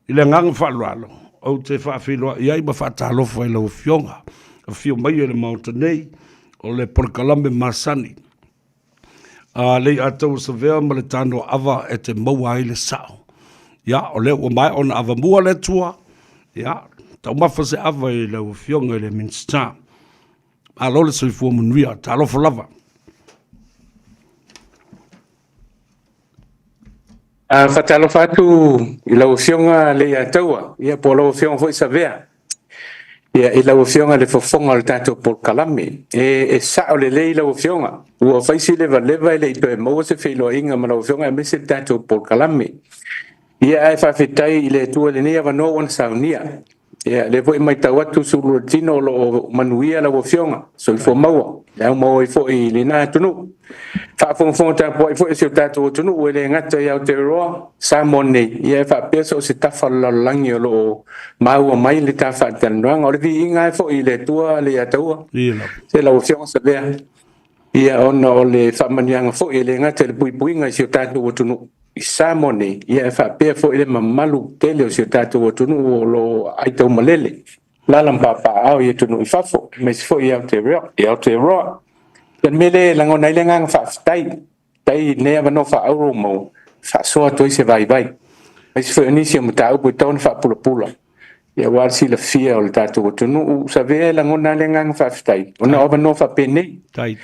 I le ngang whalualo. O te whawhiloa iai ma whaatalofa i lau fionga. A fio mai e le Mountainei o le Porkalambe Masani. Lei atau Savea ma le Tanoa Ava e te maua ai le sao. Ia, o le ua mai ona ava mua le tua. Ia, tau mafa se ava i lau fionga i le Minsta. Alo le soifua munuia, talofa lava. Fatalo fatu i lau fionga le ataua. Ia po lau fionga foi Savea. Ia i lau fionga le fofonga le tato por kalame. E sao le le i lau fionga. Ua faisi leva i le ipe maua se whiloa inga ma lau fionga e mese tato por kalame. Ia e whawhetai i le tua le nea wanoa wana saunia. Ia le foi mai tau atu suru tino lo manuia lau fionga. So i fo maua. Ia maua i fo i le nā tunu. Whaafonga tā po i fo i seo tātou tunu ue le ngata i Aotearoa Samoa nei. Ia e whaapea so se tafa lalangi o lo maua mai le tā whaatanoanga. O le vi inga e fo i le tua le ataua. Se lau fionga Savea. Ia ona o le whamanianga fo i le ngata le puipuinga i seo tātou tunu. I Samoa nei. Ia e whaapea fo i le mamalu tele o seo tātou tunu o lo aitau malele. Lalam papa au i tunu i whafo. Mes fo i Aotearoa. Kan mele langona ile ngang tai ne ava no fa auro mo fa so to se vai mas foi início muta o botão fa pula ia war si la fia o tato tu no sabe langona ile ngang fa tai ona ava no fa pene tai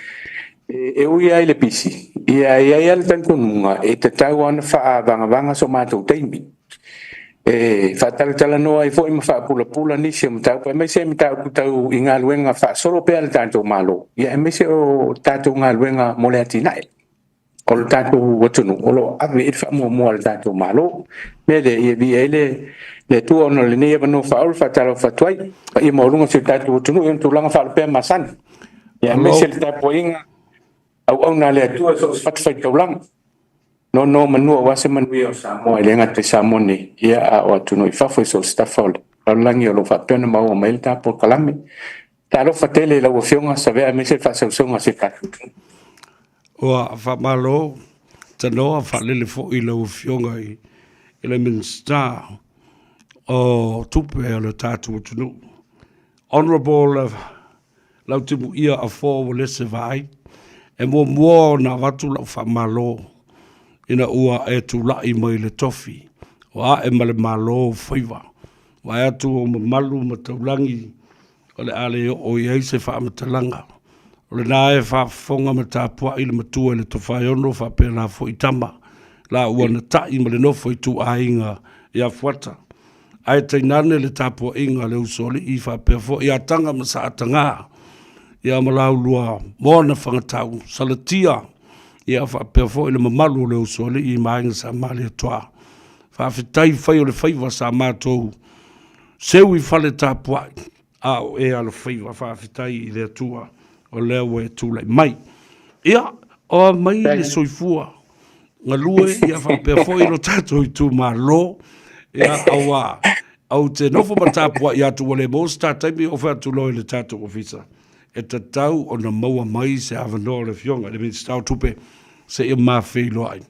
e o ia ile pisi ia il tan kunga e te taiwan fa vanga so mato taimi fa tala no ai foi ma fa pula ni se mta pa me se mta tau inga luenga fa solo pe al tanto malo ia me se o tato nga luenga moleti nai o tato wotunu o ave fa mo al tato malo me le ia vi le tu ono le ne no fa talo fa twai pa i mo lunga se tato wotunu en tu langa fa pe masan ia me se tato inga au na le tu so fa tau lang no manua wase manua o Samoa le ngate Samoa ni ia a o tunu i fafo so stafol langi o lo fa pena mau mai ta por kalame ta lo fatele la fionga Savea me se fa so se ka o fa malo Tanoa fa le fo i lo fionga i le Minsta o tupe le tatu tunu honorable Lautimuia Uelese Vaai e mo na watu la fa malo ina ua e tu lai mai le tofi. Wa e male malo whaiva. Wa e atu o malu mataulangi o le ale o iei se wha matalanga. O le nā e wha whonga matapua i le matua i le tofai ono wha pēna fo i tama. La ua na tai ma le nofo i tu a inga i a fuata. Ai te nane le tapua inga le usoli i wha pēna fo i a tanga masa atanga. I a malau lua mōna whangatau salatia. Ia fa perfo ile mamalu le usole i mainga sa mali toa fa fitai fai o le faiva sa mato seu i fale tapua a e al faiva fa fitai i le tua o le we tu le mai ia o mai le soifua ngalue ia fa perfo i lo tato i tu malo ia awa au te nofo matapua ia tu le mosta taimi o fa tu lo le tato ofisa e tatau o na maua mai se avano le fionga le Minsta tupe se e mawhi loai.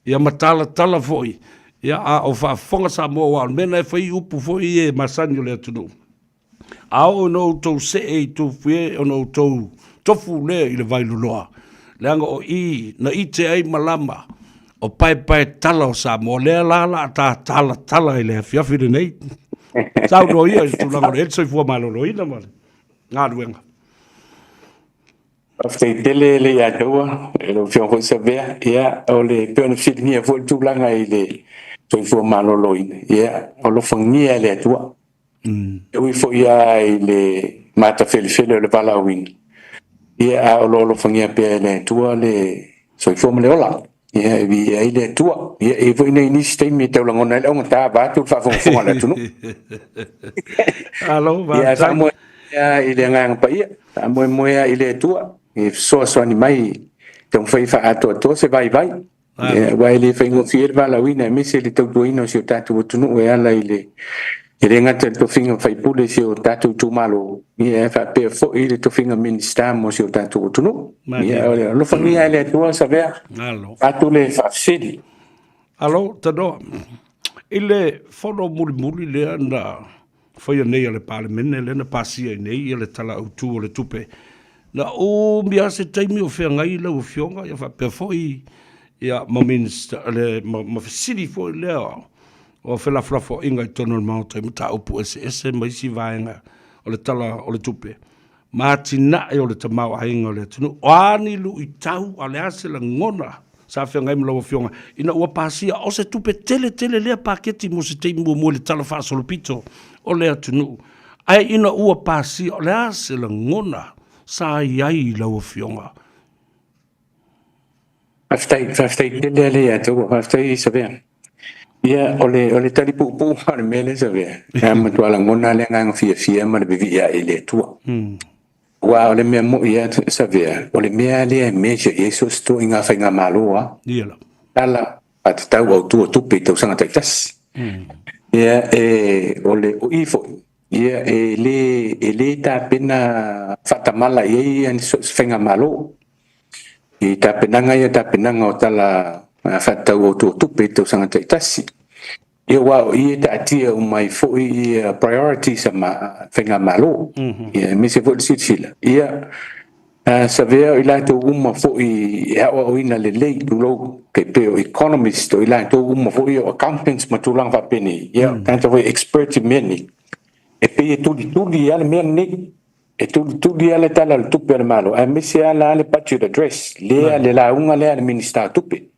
Ia matala foi. Ia a o whaafonga Samoa mena e whai upu foi e masanyo le atunu. A o no tau se e tu fie o no tau tofu le i le vailu loa. Leanga o i na i te ai malama o pai tala o Samoa le la ta tala i le fiafi de nei. Tau no ia tu lango le soi fua malolo ina male. Ngā ruenga. After tele le ya doa lo fionga Savea ia o le pena filingia fo tu langa i le soi fua malolo ina ia o lo fangia le tua. Ui fo ia i le mata fele le palawin. Ia o lo fangia pe le tua le soi fua le ola. Ia vi ai le tua. Ia e fo ina ini sistemi te langona le onga ta ba tu fa fo le tunu. Alo va. Ia Samoa ia i le ngang pa ia. Samoa moia i le tua. E so ni mai te fai fa ato se vai vai le fai ngo fier va la wina me se le tau tuino si o tatu tunu e ala ile e ngata to finga fai pule si o tatu tu malo ia fa pe fo ile to finga Minsta mo si o tatu tunu ia lo famia ile tua Savea alo atu le fa sidi alo Tanoa Ile fono muli le na foi nei le parlemene le na pasia nei le tala autu le tupe. Na o mia se taimi o fea ngai le o fionga ia fa pe foi ia ma minister le ma city foi le o fe la flafo inga i tono mau te mta upu ese mai si vaenga o le tala o le tupe. Ma tina e o le tamau ainga o le tunu. O ani lu i tau a le ase la ngona sa fea ngai mlawa fionga. Ina ua pasia o se tupe tele lea paketi mo se teimi mo le tala fa solopito o le atunu. Ai ina ua pasia o le ase la ngona sa iai lau fionga. Aftai tele ya tu aftai Savea. Ia ole tali pu har mele Savea. Ma tu ala ngona le ngang fia ma le bivia ile tua. Wa ole me mo ia Savea. Ole me ale meje Jesus to inga fa inga malua. Ia. Ala at tau au tu pe tau sanga tas. Ia ole o ifo. Ia le ta pena fatamala ia an fenga malo. I ta penanga o tala fatau o tu pe tau sanga tasi. Ia wa ia ta tia o mai fo ia priority sama fenga malo. Ia mi se fo sila. Ia Savea ila to uma fo i o ina le lo ke pe economist o ila to uma fo i accountants matulang fa peni. Ia tanto fo expert meni. E pe tutti ale meni e tutti ale tala tupe al malo. A mesi ala ale budget address. Le la unga le al minister tupe.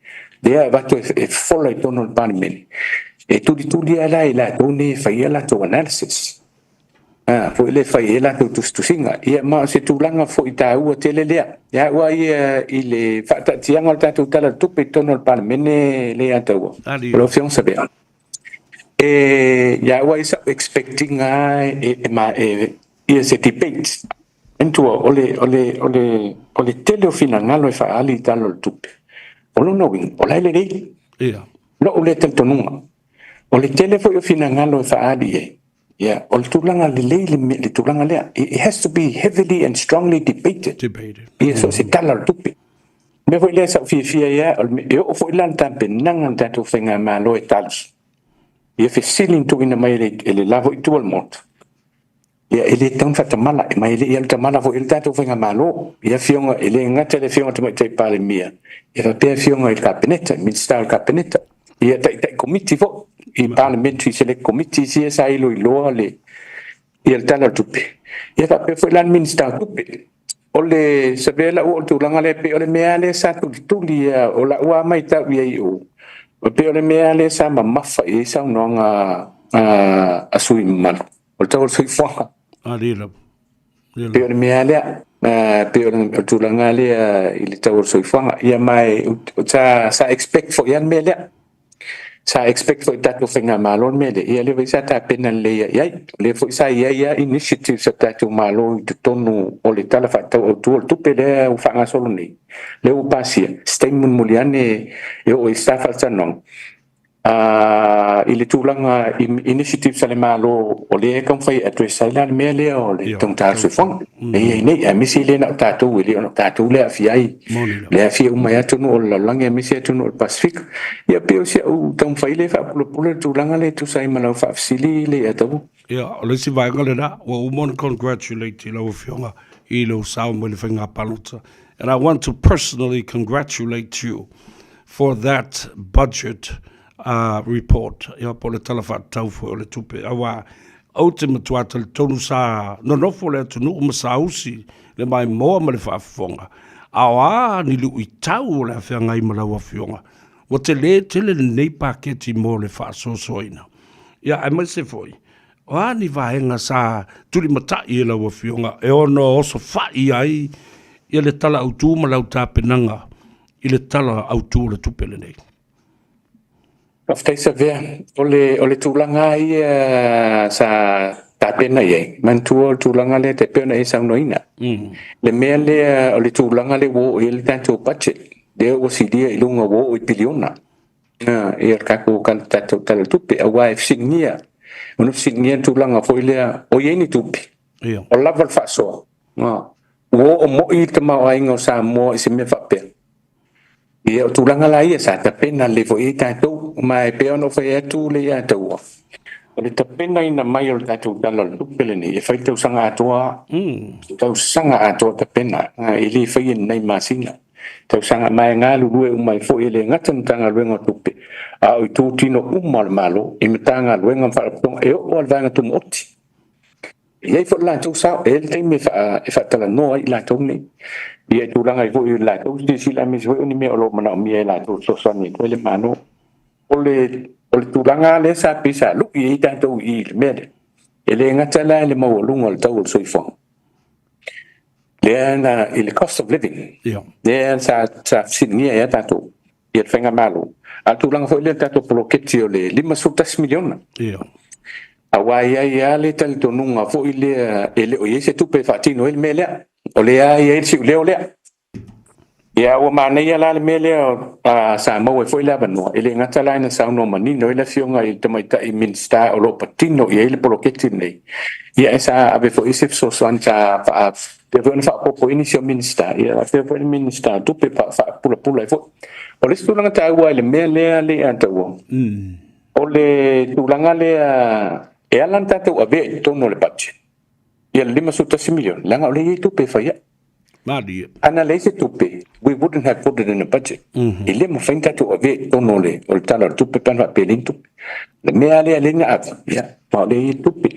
Le va to e folle tono il parliament. E tutti ala ila to ne fa ila to analysis. Fo ile fa ila to singa. Ia ma se tulanga fo ita ua tele lea. Ya wa ia ile fa ta tianga ta tala tupe tono il parliament le atawa. Lo fion Savea. Ya wa is expecting se debate into ole tele fina ngalo fa ali talo tupe. Olo no wing, ola le rei. Ia. No ole tel tonunga. Ole tele fo fina ngalo fa ali Yeah, ol tulanga le tulanga le. It has to be heavily and strongly debated. So se tala tupe. Me fo le sa fi ya o fo lan tampe nangan tatu fenga malo e talis. Ia fe silin tu ina mai ele lavo i tual mot. Ia ele tau fatamala, mai ele ia tamala fo ele tatu fenga malo. Ia fionga ele ngata le fionga tamai tai pale mia. Ia fa pia fionga il kabineta, minister il kabineta. Ia tai committee fo i parliamentary select committee sia sa ilo iloa le ia tala tupe. Ia fa pia fo lan minister tupe. Ole Savea o tulanga le pe ole mea le sa tuli o la ua mai ta ia i o. O pe ole mea le sa mamafa e sa unonga a sui malu. O tau sui whanga. Rila. Pe ole mea le pe ole tulanga le i le tau sui whanga. Ia mai sa expect fo ian mea le. Sa expect fo tatu whenga malon mea le. Ia le sa ta pena le iai. Le fo sa ia initiative sa tatu malo i tonu o le tala whatau o tupe le u whanga solo nei. Le u pasia. Statement muliane e o i staff al tanong. I le tūlanga initiative sa le malo o le e kam whai address sa ilan mea lea o le tong tār sui whanga. E nei, a misi le na o tātou, le o tātou le a fiai. Le a fia umai atunu o la langi a misi atunu o Pacific. Ia peo sia u tong whai le whapulapula tūlanga le tu sa imalau whafsili le atau. Ia, o le si vai ngale na, wa umon congratulate i lau fionga I lau sao mo le whainga paluta. And I want to personally congratulate you for that budget report. Ia po le talafa tau fo le tupe. Awa, aute matuata le tonu sa, no nofo le atunu umasausi, le mai moa ma le whaafonga. Awa, ni lu I tau le awhianga I malawa fionga. Wa te le tele le nei paketi mo le whaasosoina. Ia, ai mai se foi. Wa ni vaenga sa tuli matai e lawa fionga. E ono oso whai ai, ia le tala autu ma lau tāpenanga, I le tala autu le tupe le nei. Aftai Savea, ole tūlanga I sa tāpena iei. Mantua tūlanga le te pena e saunoina. Le mea le ole tūlanga le wo I le tātou budget. Le o sidia I lunga wo I piliona. E al kako kan tātou tala tupe. Awa e fsingia. Manu fsingia tūlanga fo ilea o iei ni tupe. O laval whasoa. Wo o mo I te mau ainga o Samoa I se me whapea. ia o tulanga la ia sa tapena le fo i tātou mai pe ono fai atu le ia tau o le tapena ina mai o le tātou tala le tupele ni e fai tau sanga atua tau sanga atua tapena i li fai nei masina tau sanga mai ngā lulue umai fo i le ngata mtanga luenga tupe a o i tū tino umal malo i mtanga luenga mwharatonga e o alvanga tumu oti iai fo la tau sao e le taimi e whatala noa i la tau nei ia tulanga i fo i la tau si la mi fo ni me o lo mana o mi e la tau so sani ko le mano o le tulanga le sa pisa lu i tātou i le mele e le ngata la le mawalunga le tau o soifong le ana i le cost of living le sa sinia ya tātou i le whenga malo a tulanga fo i le tātou poloketi o le 500 miliona awa ia le tali tonunga fo i le ele o yese tupe fatino el mele o le ia si le o le ia o mana ia la le mele a Samoa fo i le bano ele ngata la na sa no mani no ile fionga i tamaita i minsta o lo patino ia le poloketi nei ia esa ave fo isif so santa pa de vona fa popo inisio minsta ia fe fo minsta tupe pa fa pula fo o le stulanga ta wa le mele le antawo o le tulanga le e alan tātou ave tono le budget. Ia 500 million. Langa o le i tupe whaia. Ana le se tupe, we wouldn't have put it in the budget. I le mo whain tātou ave tono le, o le tala tupe panwa peling tupe. Le mea le alenga ave. Ia, ma o le i tupe.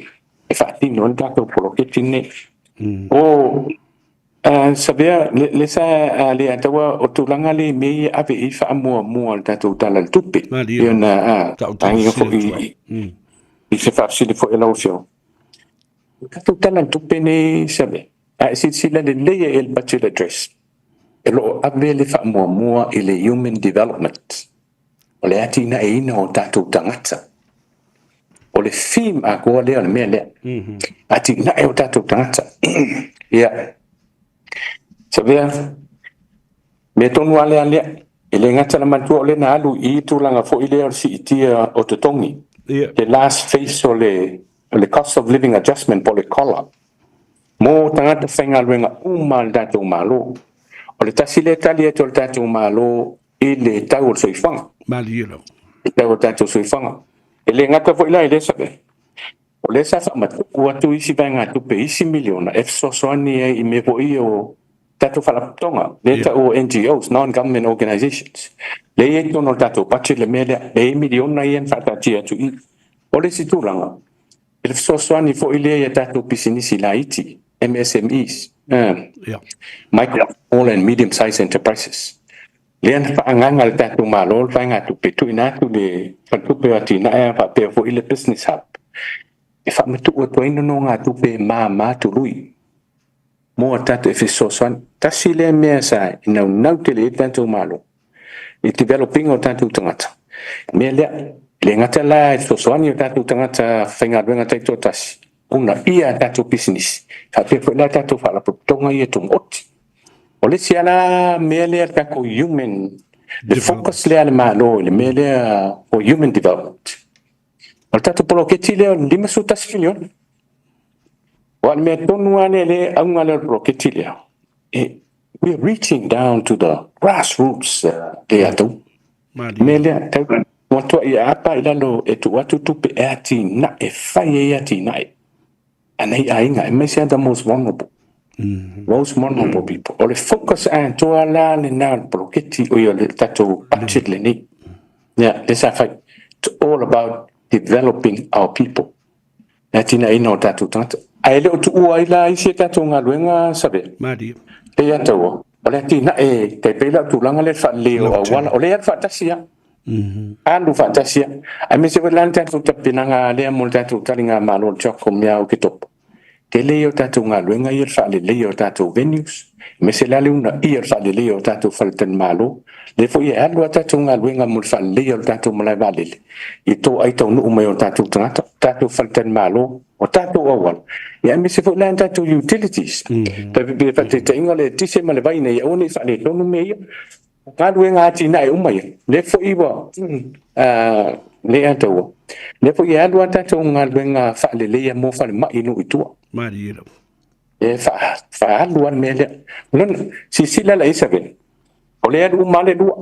E whaatino le tātou poloketi ne. O, Savea, le sa le atawa o tulanga le mei ave i wha mua le tātou tala le tupe. Ia na, tangi o fo i se whaafsili fo e laufio. Kato tala tupe ne sabe. A sila le leia e le budget address. E lo ave le wha mua i le human development. O le ati na e ina o tātou tangata. O le theme a koa lea le mea lea. Ati na e o tātou tangata. Ia. Savea. Me tonu alea lea. E le ngata la mantua o le na alu i tūlanga fo i lea o si itia o te tongi. The last phase o le cost of living adjustment po le kola. Mo tangata whainga luenga umal tātou malo. O le tasi le tali e to le tātou malo i le tau o soifanga. Le tau o tātou soifanga. E le ngata fo ila i le sabe. O le sa whamatu atu isi vainga tupe isi miliona. E sosoani e i me po i o tātou whalaputonga. Le tau o NGOs, non-government organizations. Le e tono tātou pache le mele le e miliona i en whatati atu i. O le si tūranga. E le sosoani fo i le e tātou pisinisi la iti. MSMEs. Micro, small and medium-sized enterprises. Le an whaanganga le tātou malo, le whainga tupe tu inatu le whatupe ati na e whapea fo i le business hub. E whamatu o tuaino no ngā tupe mā tului. Mo tātou e fisosoani. Tasi le mea sa inau te le tātou malo. I developing o tātou tangata. Mea lea, le ngata la e sosoani o tātou tangata whaingaruenga taito tasi. Una ia tātou business. Whapea fo la tātou whalaputonga i e tung oti. O le si ala mea lea kako human. Le focus lea le malo, le mea lea o human development. O le tātou poloketi lea 500 milion. O le mea tonu ane le aunga lea poloketi lea. We're reaching down to the grassroots de atu. Mele tau watua ia apa ila lo e tu watu tupe e ati na e whai e ati na e. Anei ainga e mesia the most vulnerable. Most vulnerable people. O le focus a toa la le na proketi o ia le tatou budget le ni. Yeah, this I fight. It's all about developing our people. Ati na ina o tatou tangata. Ai leo tu ua ila isi tatou ngā luenga sabe. Te atawa. O le tina e te pela tulanga le whaleo a wala. O le whatasia. Andu whatasia. A me se walan tātou tapinanga lea mo tātou taringa malo choko mea o ke topo. Te leo tātou ngā luenga i whale leo tātou venues. Me se lale una i whale leo tātou whalten malo. Le fo i alua tātou ngā luenga mo whale leo tātou malai walele. I tō aitau nu umai o tātou tangata. Tātou whalten malo. O tātou awal. Ia me se fo lan tātou utilities. Tapi be fa te inga le tise ma le vaina ia one fa le tonu me ia. Ka luenga ati na e umai. Le fo iwa. Le atawa. Le fo ia alua tātou ngā luenga fa le leia mo fa le mai no itua. E fa alua me le. Non si sila la isabe. o le anu male lua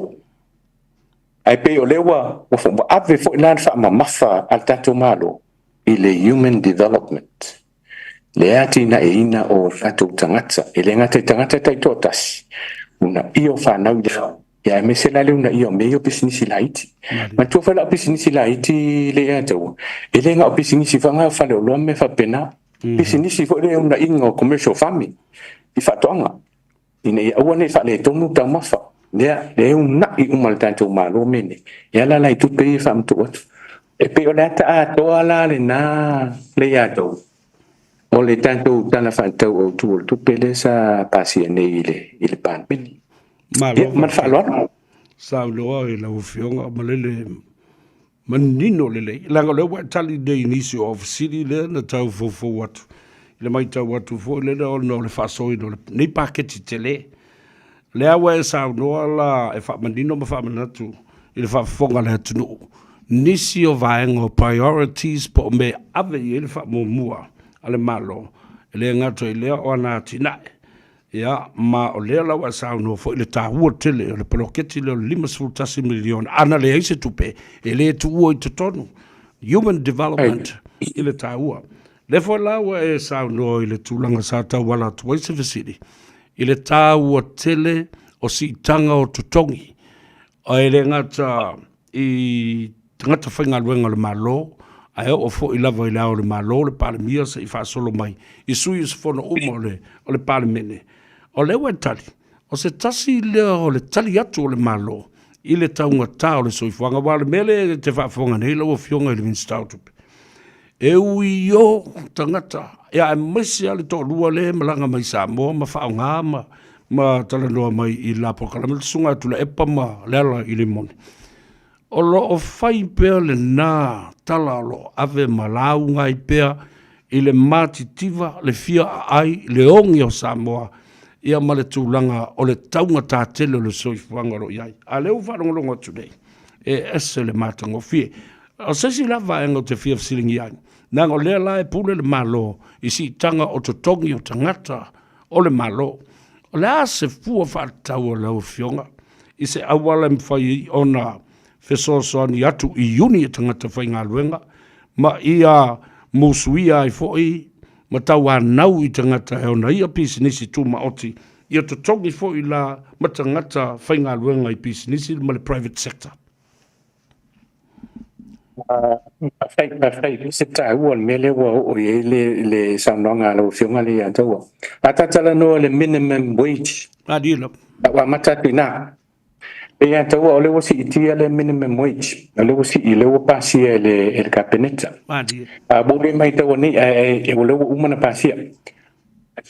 ai pe o lewa o fo ave fo lan fa mamafa al tato malo i le human development le ati na e ina o tato tangata e le ngata tangata tai totasi una io fa na ya me se la le una io me io business laiti ma tu fa la business laiti le ato e le nga business fa nga fa le lo me fa pena business fo le una ingo commercial farming i fa tonga ina ia ua ne fa le tonu ta mafa le una i umal tanto malo mene ya la lai tu pe fa mtu e pe o la ta to ala le na le ya to o le tanto tana fa to o tu pe le sa pasi ne ile pan meni malo ma fa lo sa lo e la ufionga malele manino lele langa le wa tali de inicio of city le na tau fo what le mai tau watu fo le no le fa so no nei packet tele le awa sa no la e fa manino ma fa manatu ile fa fonga le tunu nisi o vaengo priorities po me ave ile fa mo mua ale malo le ngato ile ona tina ya ma o le la wa sa no fo ile ta wo tele le poloketi le limas fultasi million ana le ise tupe ele tu o tonu human development ile ta wo le fo la wa e sa no ile tulanga sa ta wala tu ise visiti ile ta wo tele o si tanga o tutongi o ele ngata i ngata whainga luenga le malo a e o fo i lava i lao le malo le pale mia sa i wha solo mai i sui se fono uma o le pale mene o le ue tali o se tasi lea o le tali atu o le malo i le taunga ta o le soifuanga wale mele te whaafonga nei lau o fionga i le minstautupe e ui o tangata ia e mesi ale to lua le malanga mai Samoa ma whaonga ma tala noa mai i la pokalama le sunga tula epa ma lela i le mone o lo o fai pea le nā tala lo ave malau ngai pea i le matitiva le fia ai le ongi o Samoa ia ma le tūlanga o le taunga tātele o le soifuanga ro iai a leu whanonga today e ese le matango fie o sesi la vaenga o te fia fsilingi ai nang o lea la e pule le malo i si tanga o totongi o tangata o le malo o le a se fua whaatau o lau fionga i se awala mwhai ona fesoasoani atu i uni e tangata whai ngā luenga ma ia musuia i foi ma tau nau i tangata e ona ia pisinisi tu ma oti ia totongi foi la ma tangata whai ngā luenga i pisinisi ma le private sector. Fai se ta uan mele wa o ye le sanonga lo fionga le ya tawa ata tala no le minimum wage Adilo wa mata pina e ya tawa o le wasi itia le minimum wage le wasi i le pasi le capeneta adi a bo le mai tawa ni e o le umana pasi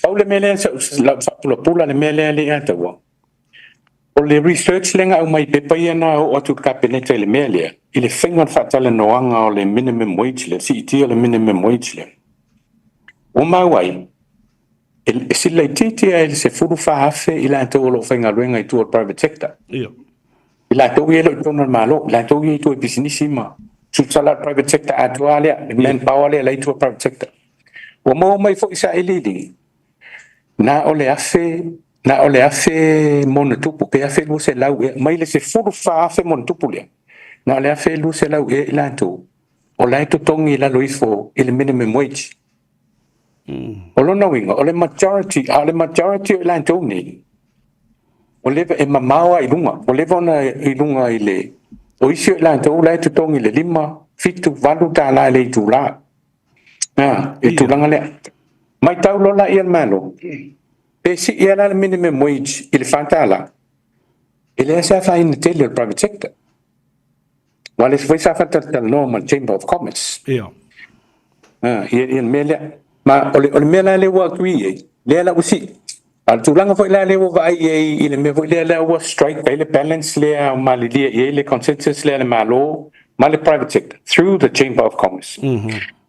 au le mele la pula le mele le ya tawa o le research lenga o mai pepa na o atu capeneta le mele il est fait fatal noanga le minimum wage le si tire le minimum wage le o mai il si la titi il se furu fa afe il a to lo fenga luenga i tu private sector io il a to yelo to normalo la to yi to businessima su sala private sector atuale men power le to private sector o mo mai fo isa elidi na ole afe mon tupu pe afe lu se lau mai le se furu fa afe mon tupu le na le afe lu se lau e lanto o lai to tongi la loifo il minimum wage o lo knowing o le majority o lanto ni o le e mamawa i lunga i le o isi lanto lai to tongi le lima fitu valu ta la le tu la e tu langa le mai tau lo la ian malo pe si ia la minimum wage il fantala il è sa fa in tele private sector Well, it's voice after the normal Chamber of Commerce. io In mele, ma ole mele le wa kui le la usi. Al tulanga foi le wa ai il me foi le wa strike le balance le ma le consensus le malo ma le private sector through the Chamber of Commerce.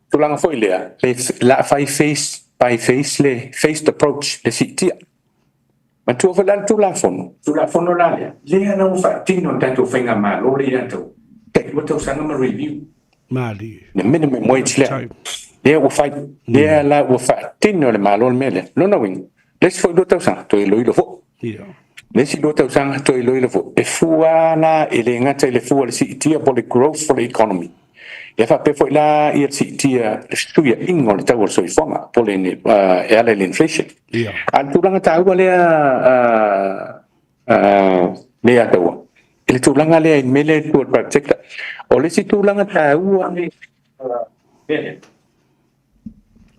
Tulanga foi le la fai face by face approach le sitia. Ma tu fa la fono la le na fa tino tanto fenga malo le tanto. What else I'm gonna review? mali The minimum wage le. Yeah, we fight. Yeah, la we fight. Tino le malo mele. No knowing. Let's for do tausa to lo fo. io le si lo tau sanga to i lo i le fo e fua la e le ngata i le fua le si tia po le growth for the economy e fa pe fo la i si tia le stuia ingo le tau so i fonga po le e ale l'inflation al tulanga tau le le a tau le tulanga le in mele tu protect o le si tulanga tau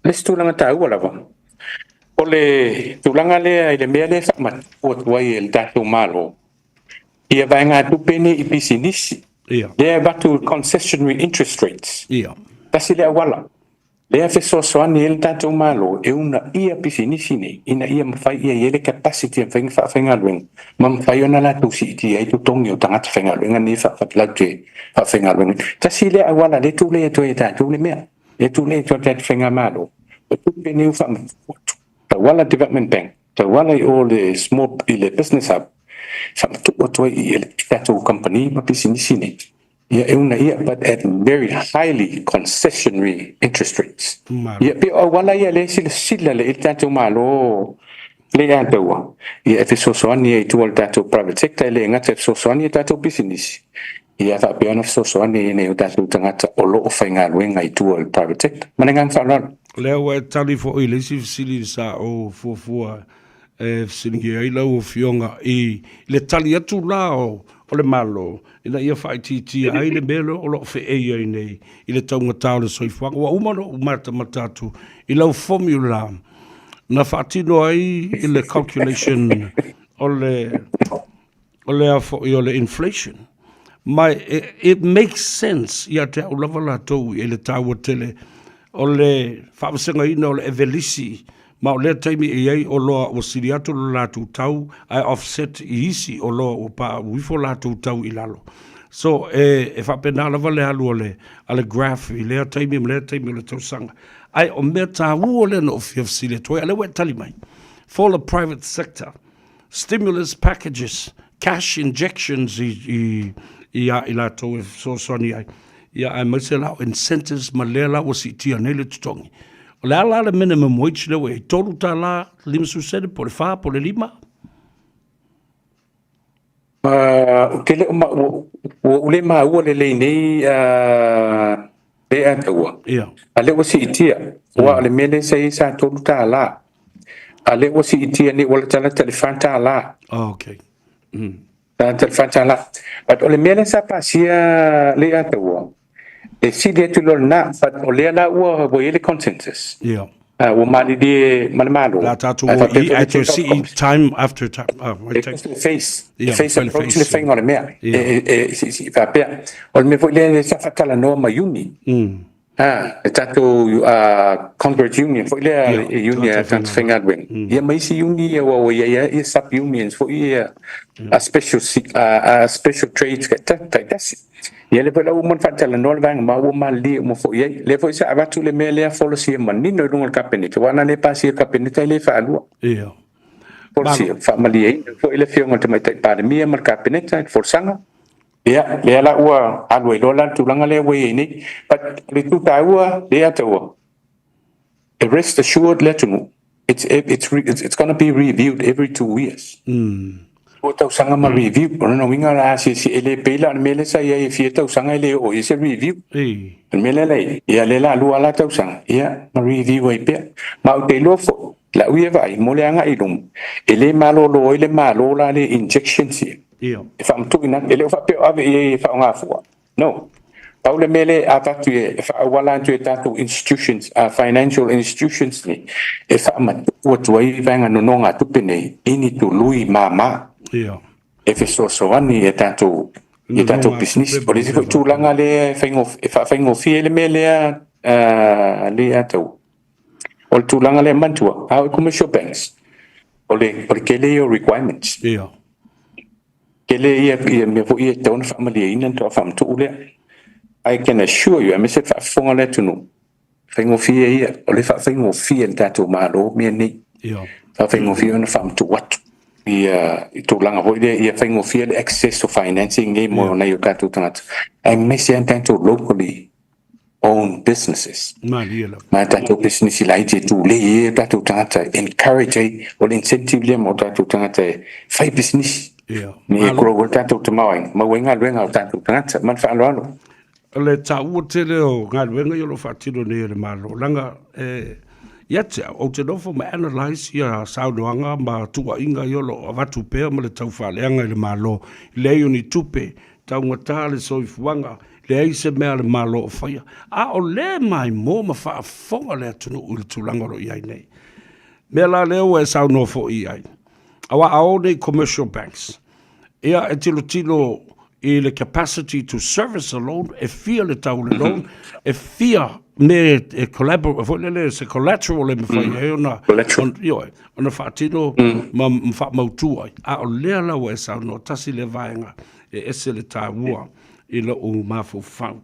le si tulanga tau la va o le tulanga le le mele fa ma o tuai el tatu malo ia vai ngā tupene i pisinisi le batu concessionary interest rates tasi le awala le fe sosoani el tatu malo e una ia pisinisi nei ina ia mawhai ia ele capacity fa whainga luenga ma mawhai ona la tu si ti ai tu tongi o tangata whainga luenga ni whaplate whainga luenga tasi le awala le tu le to e tatu le mea le tu le to tatu whainga malo o tupene u wha Tawala Development Bank, Tawala all the small business hub, some to a tattoo company, but this in the but at very highly concessionary interest rates. Yeah, wala ya le sila le tattoo malo le antawa. Yeah, if it's so any to all tattoo private sector, le ngata so any tattoo business. Yeah, that be enough so any tattoo tangata o lo fainga wenga to all private sector. Manangang faran. Leo e tali fo i lesi fisili sa o fua fisingi ai lau o fionga i le tali atu la o le malo ina ia whaititi ai le melo o lo fe eia i nei i le taunga tau le soifuanga wa umano umata matatu i lau formula na whaatino ai i le calculation o le afo i o le inflation mai it makes sense ia te au lava la tau i le tau o tele o le whaawasenga ina o le evelisi, ma o lea taimi e iei o loa o siriato lo lātou tau, ai offset i isi o loa o pa wifo lātou tau i lalo. So, e whapena lava le alu o le graph, i lea taimi o le tausanga. Ai o mea tā ua le no fiafsi le toi, ale wet tali mai. For the private sector, stimulus packages, cash injections i lātou e sosoni ai. Ia ai maise lau incentives ma lea lau o si tia nei le tutongi. O le ala le minimum wage le we, tolu ta la lima susede po le wha, po le lima? Tele o le ma ua le lei nei le ata ua. A le o si tia, ua le mele se sa tolu ta la. A le o si tia ni wala tala telefan ta la. Okay. Telefan ta la. But o le mele sa pasia le ata ua. E si dia tu lorna, but o lea la ua wo ele consensus. Yeah. Wo mali di malamalo. La tatu wo I at your see time after time. Face approach le fai ngore mea. Si fa pea. O me foi le sa fatala no ma uni. E tatu Congress Union foi le union tanto fenga wen. Ia mai si uni wo ia sub unions foi a special trades que tasi. Ia le pala umon fatala no vang ma wo mali mo fo ia le fo sa avatu le mele fo si man ni no ngol kapene wana le pasi kapene tai le fa alua ia por si fa mali fo ile fio ngol mai tai pa mi mar kapene tai for sanga ia le la ua alwe lo la tu langa le we ni but le tu ta ua le ata ua rest assured let you it's going to be reviewed every 2 years o tau sanga ma review o no winga la si ele pela mele sa ia fi tau sanga ele o ise review mele le ia le la lu ala tau sanga ia ma review ai pe ma o te lo fo la uia vai mo le anga ilum ele malo lo ele malo la le injection si ia fa mtu ina ele fa pe ave ia fa nga fo no Pau le mele ata tu e fa wala tu tatu institutions financial institutions ni e fa ma o tu ai vanga no nga tu pene ini tu lui mama yeah e fe so ani e tatu business por isso tu langa le fengo fi le mele le atu o tu langa le mantua how commercial banks porque le requirements yeah kele ia me vo ia tona family ina to fam tu le I can assure you, I said fa fonga le tunu. Fengo fie ia, o le fa fengo fie le tatu malo me ni. Yeah. Fa fengo fie na fam tu what. Ia tu langa ho ia fengo fie le access to financing game mo na yo tatu tanat. I miss ya tanto locally. own businesses. Maliela. Ma tātou business I lai te tū le e tātou tangata encourage ai o le incentive le mo tātou tangata fai business. Yeah. Ni e kuro tātou te mawai. Mawenga luenga o tātou tangata. Man wha alo. Le tāua tele o ngā luenga i lo whatiro ne le malo. Langa, Iatea, o te nofo ma analyse ia saunoanga ma tua inga i olo a watu pēr ma le tau whaleanga i le malo. Leo ni tupe, tau ngatā le soifuanga, le eise mea le malo o whaia. A o le mai mō ma whaafonga le atunu u le tūlangaro i ai nei. Mea la leo e saunofo i ai. Awa ao nei commercial banks. Ia e tilo i le capacity to service a loan, e fia le tau le loan, e fia me e collaborate, se collateral e me whai e ona, ona whaatino ma wha mautua. A o lea lau e sau no tasi le vaenga e ese le tāua i la o mafu whau.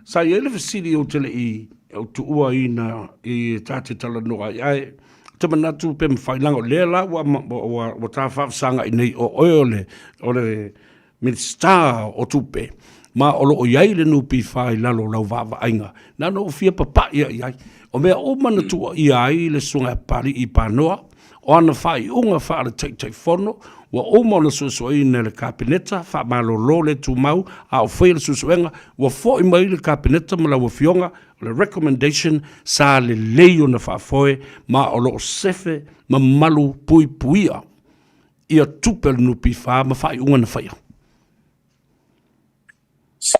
Sa i ele fasiri o tele i o tu ua ina i tāte tala noa i ai, te manatu pe mwhai langa o lea lau wa tā whawsanga i nei o ole minister o tupe. Ma olo o iai le nupi whai lalo lau wawa ainga. Nano o fia papa ia iai. O mea o mana tua iai le sunga pari i panoa. O ana whai unga wha le tei whono. Wa o mana susua i le kapineta. Wha malo lo le tu mau. A o whai le susuenga. Wa fo i mai le kapineta ma la wa fionga. Le recommendation sa le leio na wha foe. Ma olo o sefe ma malu pui puia. Ia tupe le nupi wha ma whai unga na whaia.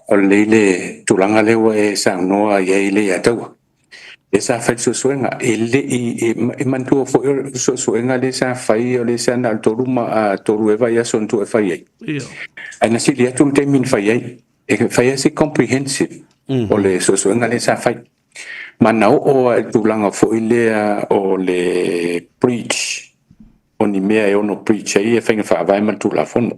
O leile tulanga lewa e sa noa ia ile ya tau. E sa fai susuenga ele i mantua fo susuenga le sa fai o le sa na toru ma toru eva ia son tu e fai ai. Ana si lia tum te min fai ai. E fai ai comprehensive o le susuenga le sa fai. Manau o tulanga fo ile o le preach. O ni mea e ono preach ai e fai fa vai mantula fono.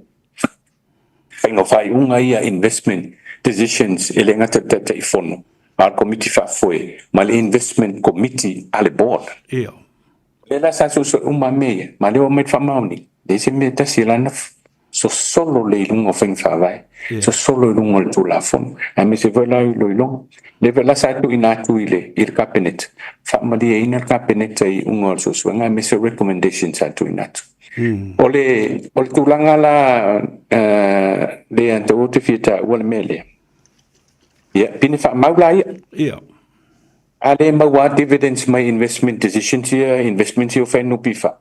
Whaingo whai unga ia investment decisions e le ngata tata i whono. Al committee wha foe. Ma le investment committee ale board. Ia. Le la sa so uma mea. Ma le o meit wha mauni. Le se mea tasi lana so solo le ilunga whaingo wha vai. So solo ilunga le tula whono. A me se voila i lo ilunga. Le la sa tu inatu i le i le cabinet. Wha mali e ina cabinet i unga so suanga. A me se recommendations sa tu inatu. Ole tulanga la le ando te fita wala mele. Ya pini fa maula ia. Ale mawa dividends my investment decisions here investments yo fa no pifa.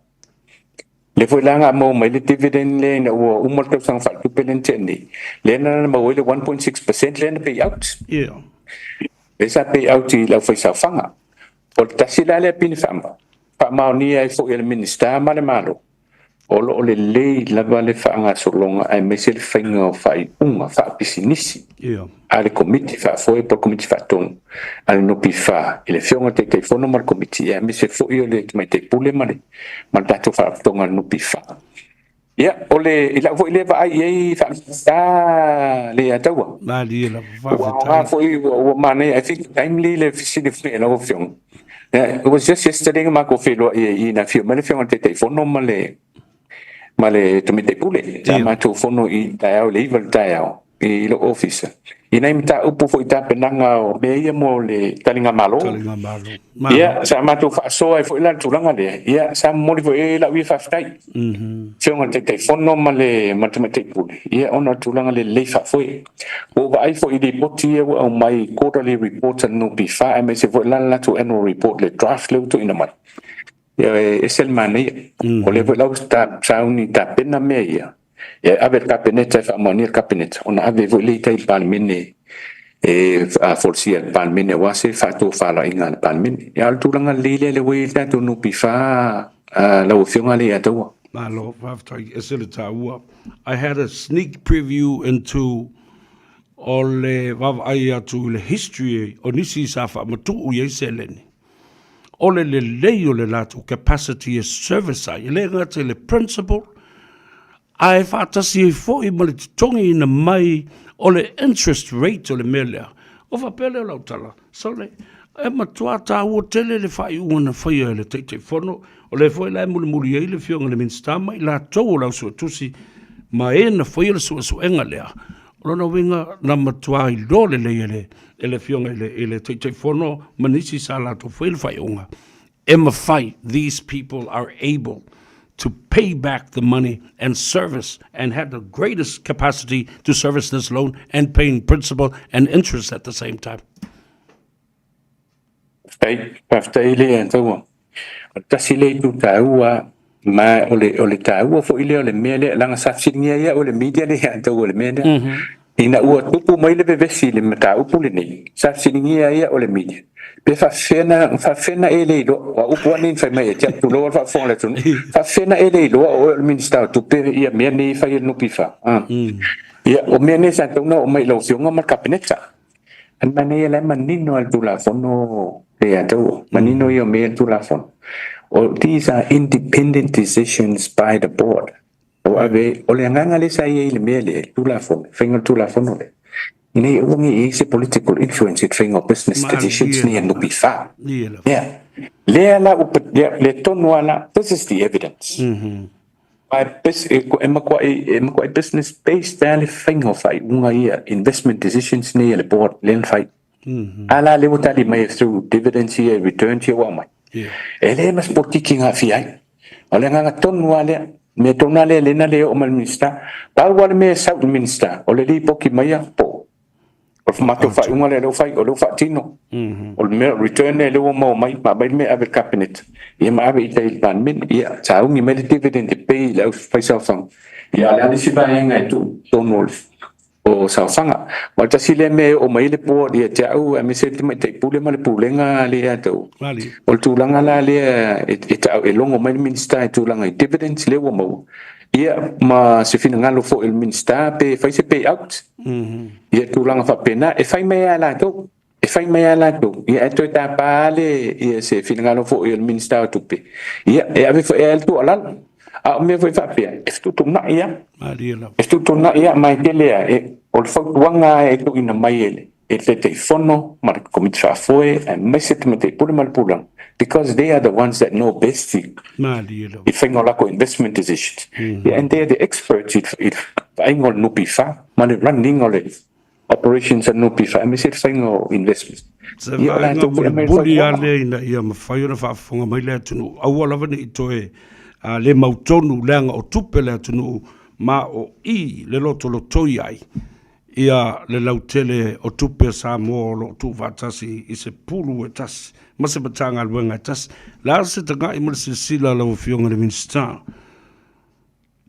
Le foi langa mo mai le dividend le na o umol to sang fa tu pelente ni. Le na mo le 1.6% le na payout. Ia. Esa payout la foi sa fanga. Por tasila le pini fama. Pa ma ni ai fo el minister ma le malo. Olo ole lei lava le whaanga solonga ai me se le whainga o whai unga wha pisinisi. Ale komiti wha foe por komiti wha tonu. Ale nopi wha i le whionga te whono mar komiti. Ia me se foe o le mai te pule mare. Ma tato wha tonga nopi wha. Ia ole ila foe le wa ai ei wha le ataua. Mali la wha Wa foe o mane I think timely le fisili foe la o whionga. It was just yesterday ma ko whelo i na whio. Ma le whionga te whono ma le tomite pule ma tu fono i tao level tao i lo office i nei mita upu fo ita penanga o me mo le talinga malo ia sa ma tu fa so ai fo ila tulanga le ia sa mo li fo la wi fa stai chonga te fono ma le tomite pule ia ona tulanga le fa fo o va ai fo i di poti o mai quarterly report no bi fa me se fo la tu annual report le draft le tu ina mai ya es el mane o le vola sta sauni ta pena meia ya aver cabinet fa monir cabinet on ave volita il palmine e a forsi il palmine wase fa to fa la inga palmine ya tulanga lile le wita to no pifa la opción ale ato malo after eselita I had a sneak preview into all vav ai to the history onisi sa fa matu u yeseleni ole le leio le lato capacity is service ai le ngate le principle ai fatasi fo I mali tongi na mai ole interest rate ole melea o fa pele la utala so le e matua ta o tele le fai una fai le te fono ole foi la muli le fionga le minsta mai la to la so tusi ma e na foi le so enga le Lona winga na matua I lole ele fionga ele te fono manisi sala to whai unga. Emma fight, these people are able to pay back the money and service and have the greatest capacity to service this loan and paying principal and interest at the same time. Paftaile and so on. Tasile to Taua, ma ole Taua for ile ole mele, langa sapsinia ole media le and ole media. Ina ua tupu mai le bevesi le mata upule nei. Sapsinia ole media. Pe fa fena ele do wa upu ni fa mai tia tu lo fa fon le tu. Fa fena ele do o minister tu pe ia me ni fa no pifa. Ia o me ne sa tu no o mai lo sionga mar kabineta. An mane le manino al tu la fono le atu. Manino yo me tu la fon. These are independent decisions by the board. O ave o le nganga le sa ye le me le tu la fon. Fenga tu la fon le. Nei ungi is political influence it fing of business decisions ni no be fa. Yeah. Le tonwala, this is the evidence. By business based ali fing of fight unga investment decisions ni le board len fight. Ala le utali mai through dividends here return here wa mai. Ele mas politiking afiai. Ole nga tonwala me tonale le na le o mal minister. Pa wala me south minister. Ole li poki mai po. Of mato fa unga le lo fai o lo fa tino o me return le lo mo mai ma bai me ave cabinet ye ma ave ite ban min ya chau ngi me dividend pay le fa sa fang ya la si ba nga tu tonol o sa fanga ma ta si le me o mai le po ye chau a me se te mai te pule ma le pule nga le ya to o tu langa la le e longo mai minister tu langa dividend le wo mo ia ma se fina ngalo fo il minister pe fai se pay out ia tu langa fa pena e fai mai ala to ia to ta pale ia se fina ngalo fo il minister tu pe ia e ave fo el tu ala a me foi fa pe e tu na ia mai tele e o fo wanga e tu ina mai ele e te fono mar komit fa foi e meset mete pule mal pulang because they are the ones that know best if I like investment decisions and they are the experts if I no pifa man running all operations and no pifa I said fingo investment buli ale ina ia mafaiona fa fonga mai le tunu awala vani itoe le mautonu langa o tupe le tunu ma o I le loto lo toi ai ia le lautele o tupe Samoa lo tu vatasi I se pulu e tasi ma se batanga luenga tasi la se tanga I se sila la fionga le minister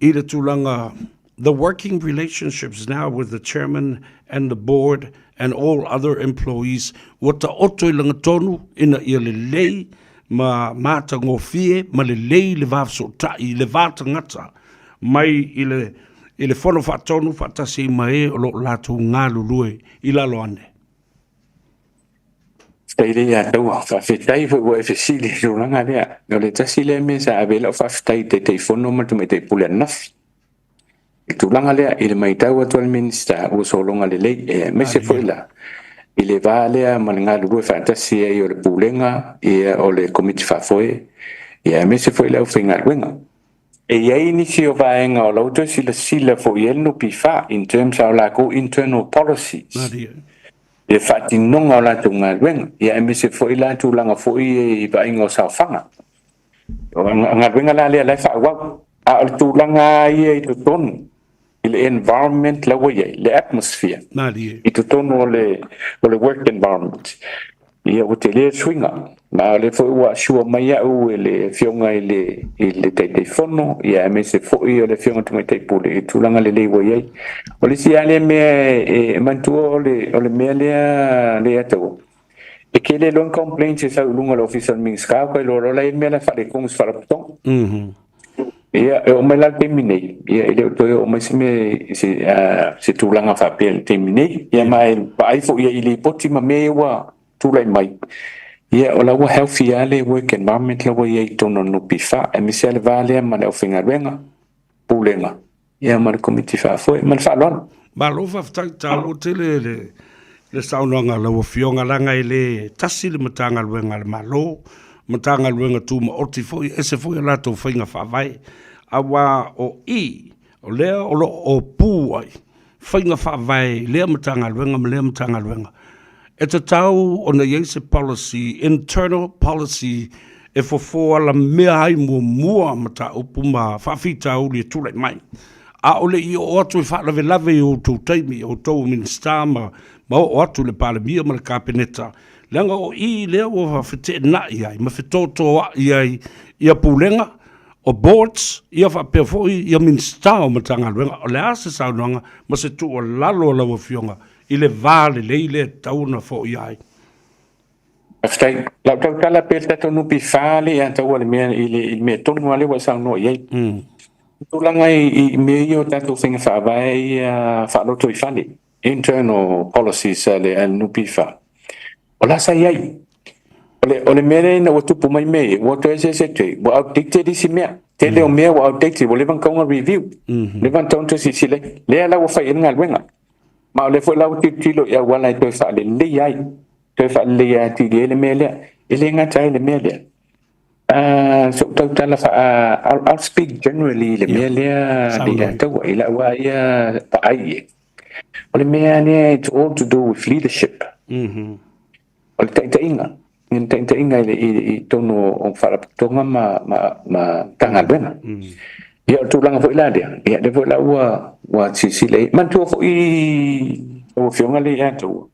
I le tulanga the working relationships now with the chairman and the board and all other employees wata oto langa tonu ina ia le lei ma mata ngofie ma le lei le vafso tai le vata ngata mai ile fono fa tonu fa tasi mai o lo latu ngalu lue ila loane Taile ya tau fa fetai fo e fesili rulanga lea no le tasi le me sa abela fa fetai te fono ma tu me te pula naf tu langa lea ile mai tau atual minister o so longa le le me se foi la ile va lea ma ngalu lue fa tasi e o le pulenga e o le committee fa foi e me se foi la o finga luenga e ia inisi o vaenga o lauto sila fo iel no pifa in terms of like internal policies. E fati nonga o lato ngā ruenga. Ia e se fo i lato langa fo i vaenga o saufanga. Ngā ruenga la lea lai whāwau. A o tu langa ia I tu tonu. I le environment la wai le atmosphere. I tu tonu o le work environment. Ia o te lea swinga. Ma le fo ua shua mai au le fionga I le te fono ia me se fo I le fionga tu mai te pule I tulanga le lewa iai o le si ale me e mantua o le mea le atau e ke le long complaints e sa ulunga le official mings ka ko lo la mea la fare kong sfara putong ia o mai la terminate ia ile to o mai se tulanga fa pe terminate ia mai pai fo ia ile poti ma mewa tulai mai ia o lawa healthy ale work environment lawa ia tono no pifa e misel vale ma le ofinga renga pulenga ia ma le committee fa foi ma fa lon ba lo fa ta o tele le saunanga lawa fionga langa ile tasi le matanga luenga le malo matanga luenga tu ma oti foi ese foi la to finga fa vai awa o I o le o pu ai whainga whaavai, lea matanga luenga, lea matanga luenga. E te tau o na se policy, internal policy, e fofoa la mea ai mua mata upu ma whawhita uli e tūlai mai. A ole I o atu e whaalawe lawe o tō taimi, o tō minister ma o atu le pale mia ma le kapeneta. Langa o lea o whawhite na ai, ma whitoto ai ia pūlenga, o boards, ia whapea fōi, ia minister o matanga luenga, o le ase saunoanga, ma se tu o lalo lawa fionga, I le vale le tauna fōi ai. Aftai, lau tau tala pe tato nupi whale a tau ale mea I mea tonu ale wa sauno iei. Tulanga I mea o tato whinga whaavai whaaloto I whale. Internal policies le nupi wha. O lasa iei. Ole mea na watupu mai mea, wato se te, wa outdated isi mea. Te leo mea wa outdated, wa levan kaunga review. Levan taunto si sile, lea lau whai inga alwenga. Ma ole fo lau tilo ia wala I toi whale le iai. Toi whale ia ti le mea lea. Ele ngatai le mea lea. So tau tala I'll speak generally le mea lea le tau ila wa ia paai. Ole mea lea it's all to do with leadership. Ole ta inga. Ta inga I tono o wharapatonga ma tanga luenga. Ia tu langa fo ila dia. Ia de fo la wa sisi le. Man tu fo o fionga le ia tu.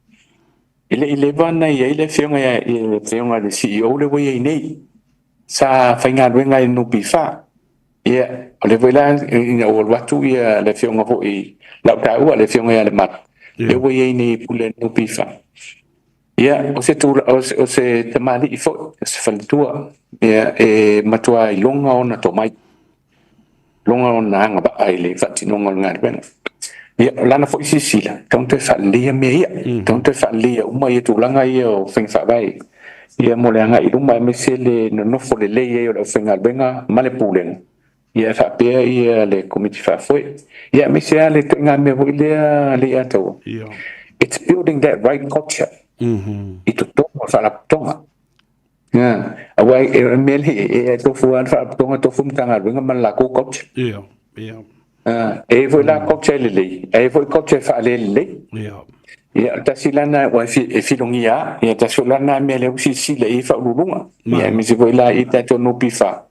Ile vana ia ile fionga ia fionga le CEO le wei nei. Sa whainga luenga I nupi wha. Ia, o le wela ina o watu ia le fionga fo I lau ta ua le fionga ia le mat. Le wei nei pule nupi wha. Ia, o se tamali I fo, se whalitua. Ia, matua I longa o na tomai. Longa o na anga ba ai le whati nonga o ngā ruenga. Ia, lana fo isi sila. Taunte whalia mea ia. Taunte whalia uma ia tūlanga ia o whainga whaai. Ia mo le anga I luma me se le nofo le lei o le whainga ruenga ma le pūlenga. Ia whapea ia le komiti whafoe. Ia me se le tuinga mea hoi le ataua. It's building that right culture. I to tonga whalaputonga. Awai e mele e tofu an whalaputonga tofu mtanga ruenga ma lako culture. E voi la culture lelei. E voi culture whaale lelei. Ia tasilana wa e filongia. Ia tasilana mele usi sile e whaululunga. Ia me se voi la I tato nupi wha.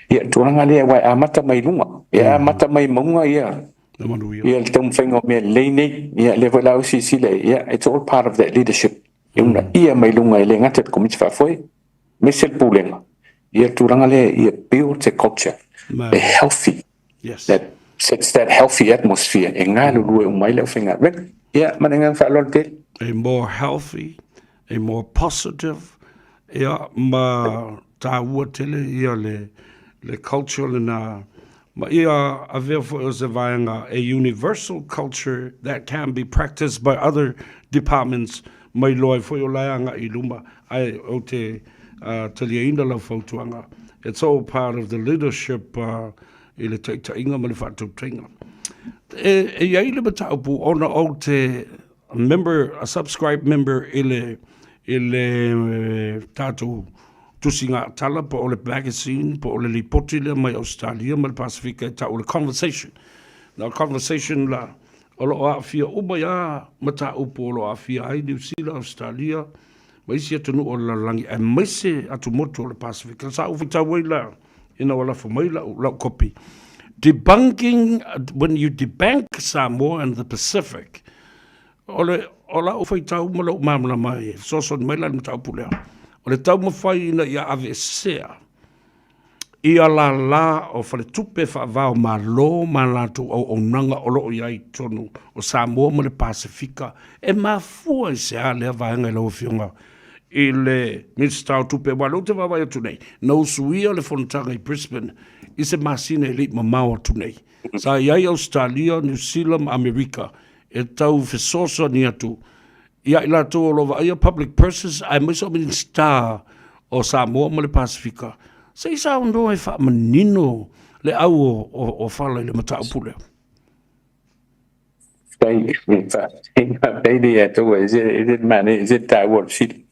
Ia tuanga lea wai amata mai lunga. Ia amata mai maunga ia. Ia le tau mwhainga o mea lei nei. Ia le voi la usi sile. Ia it's all part of that leadership. Ia mai lunga I le ngata komiti whafoe. Me se pūlenga. Ia tuanga lea ia build a culture. A healthy. That sets that healthy atmosphere. E ngā lulue umai leo whainga. Yeah, manengang whaalol te. A more healthy, a more positive, ia ma tā ua tele ia le culture na ma ia avea fo o se vaenga a universal culture that can be practiced by other departments mai loai fo o laianga I luma ai o te taliaina lau fautuanga. It's all part of the leadership I le tainga ma le whaatutainga. E iai le mataupu ona o te member, a subscribe member ile tātou tusinga tala po o le magazine, po o le lipoti le mai Australia, mai Pasifika, ta o le conversation. Now conversation la, o lo a fia umaya mataupu o lo a fia ai New Zealand, Australia, mai si atunu o la langi, e mai se atu moto o le Pasifika, sa ufita wei la, ina wala fo mai la kopi. Debunking, when you debunk Samoa and the Pacific, ola ufai tau malo mamla mai, soso ni maila ni tau pulea. Ole tau mawhai ina ia ave sea. Ia la o fale tupe whaavao ma lo ma latu o nanga o loo iai tonu o Samoa ma le Pasifika. E ma fua I se a lea vaenga I lau fionga. I le minister tupe walo te wawai atu nei. Nau suia le fonotanga I Brisbane. I se masine li mamau atu nei. Sa iai Australia, New Zealand, Amerika. E tau fesoso ni atu. Ia I lato o lova ia public purses. Ai miso minister o Samoa ma le Pasifika. Sa isa undo e wha manino le au o whala I le mata upule. Baby atu is it man is it tau si.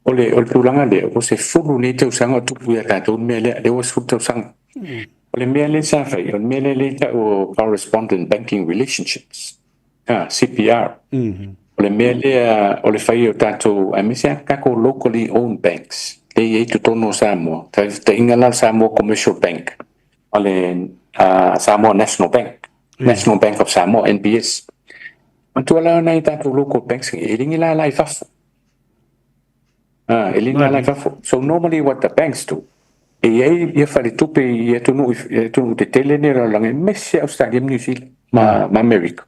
Ole tulanga le o se fulu ni te usanga tupu ia tātou mele le o se fulu te usanga. Ole mele sa fai, ole mele le ta o correspondent banking relationships. CPR. O le mea lea o le whai o tātou, a me sea kako locally owned banks. Le i tu tono Samoa. Ta inga la Samoa Commercial Bank. O le Samoa National Bank. National Bank of Samoa, NBS. Mantua la na i tātou local banks, e ringi la i whafo. E ringi la i whafo. So normally what the banks do, e iei ia whare tupe i atunu te tele ne ra lange mese Australia, New Zealand, ma America.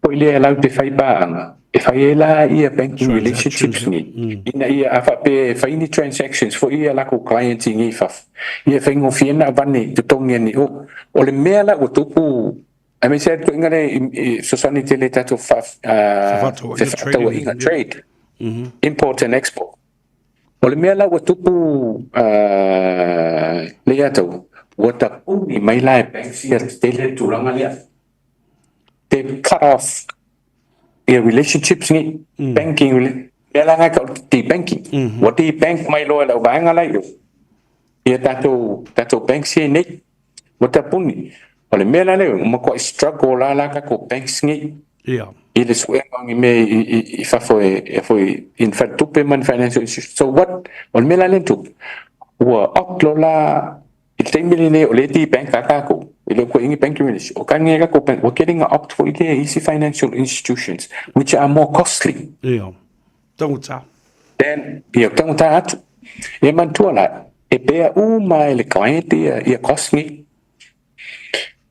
Po ile lau te whai paanga, e whai e la ia banking relationships ni. Ina ia awha pe whaini transactions, fo ia lako client i ngi whaf. Ia whaingo whiena vane, tutongi ani o le mea la o tupu, a me sea tu ingare sosani tele tato whaf, te whatawa inga trade, import and export. O le mea la o tupu le atau, o tapuni mai la e banks ia tele turanga lea. They cut off their relationships ni banking mela nga ka ti banking what the bank mai lo la ba nga la yo ia tato bank si ni what puni ole mela le mo ko struggle la ka ko banks ni it is where ngi me if foi in fact to payment financial institution so what ole mela le tu wa oklo la il temile ole ti bank ka ko ilo ko ingi banking relation o kanga ko we're getting opt for easy financial institutions which are more costly then tanguta atu e mantuala e pe uma ele client e costly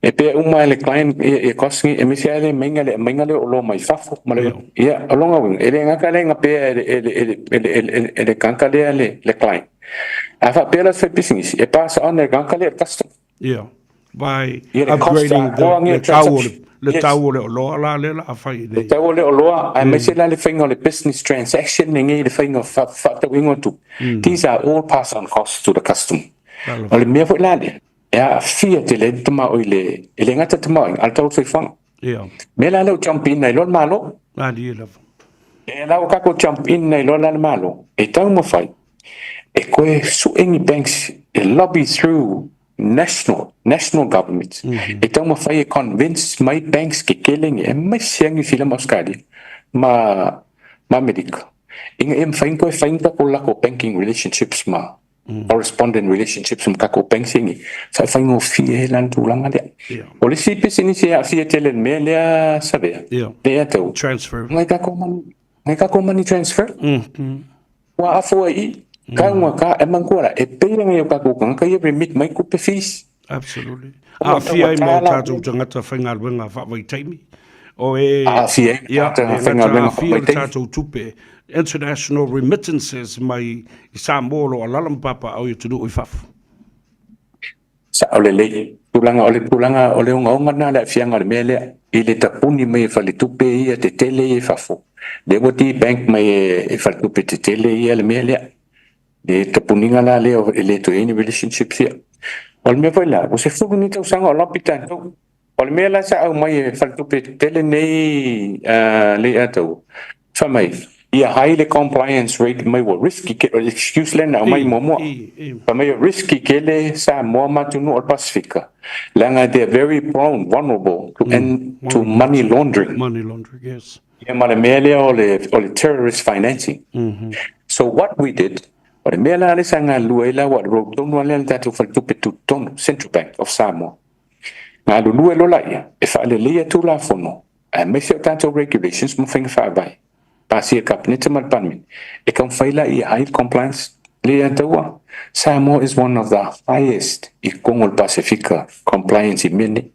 e pe uma ele client e costly e misiale mengale o lo mai fafo male ia alonga wing ele ngaka le pe ele kankale le client afa pela se business e passa on le kankale customer by upgrading the tau le loa la le la fai le tau le loa ai me se la le finga le business transaction ngi le finga fa ta wingo tu these are all pass on costs to the customer o le me fo la le ya fia te le tama o le ngata tama al tau foi fang me la le jump in nei lo malo di la e la ka ko jump in nei lo la malo e tau mo fai e ko su any banks e lobby through national governments. Então uma foi convince my banks que querem é mais sangue filha moscadi ma América. Em foi com lá com banking relationships ma correspondent relationships com banking. Sai foi um fie lá no lang ali. Olha se pensa inicia fie tele melia Savea. Dia tu transfer. Ngai ka ko money transfer. Wa afo aí kanga ka emang ko la e pele ngai ka ko ka ye remit mai ku pe fees absolutely fia mo tatu tangata whainga wenga whawai taimi o fia whainga wenga whawai tatu tupe international remittances mai i Samoa lo alalampapa au i tunu i whafu sa ole le pulanga ole unga na la fianga le mele i le tapuni mai fale tupe ia te tele i whafu le wati bank mai e fale tupe te tele ia le mele de tapuninga la le to any relationship here ol me foi la o se fu ni tau sanga la pitan to ol me la sa au mai faltu pe tele nei le ato fa mai ia highly compliance rate mai wo risky ke excuse le na mai momo fa mai risky ke le sa mo ma tu no pacifica langa they are very prone vulnerable to money laundering yes ia male mele o le terrorist financing so what we did Ora mea la le sanga luela wa ro tonu le tatu fa tupe tu tonu Central Bank of Samoa. Na lu lo la ia e fa le lia tu la fono. A me se tatu regulations mo finga fa bai. Pasi e cabinet mal panmin. E kan faila ia high compliance lia tawa. Samoa is one of the highest i Kongol Pacifica compliance mini.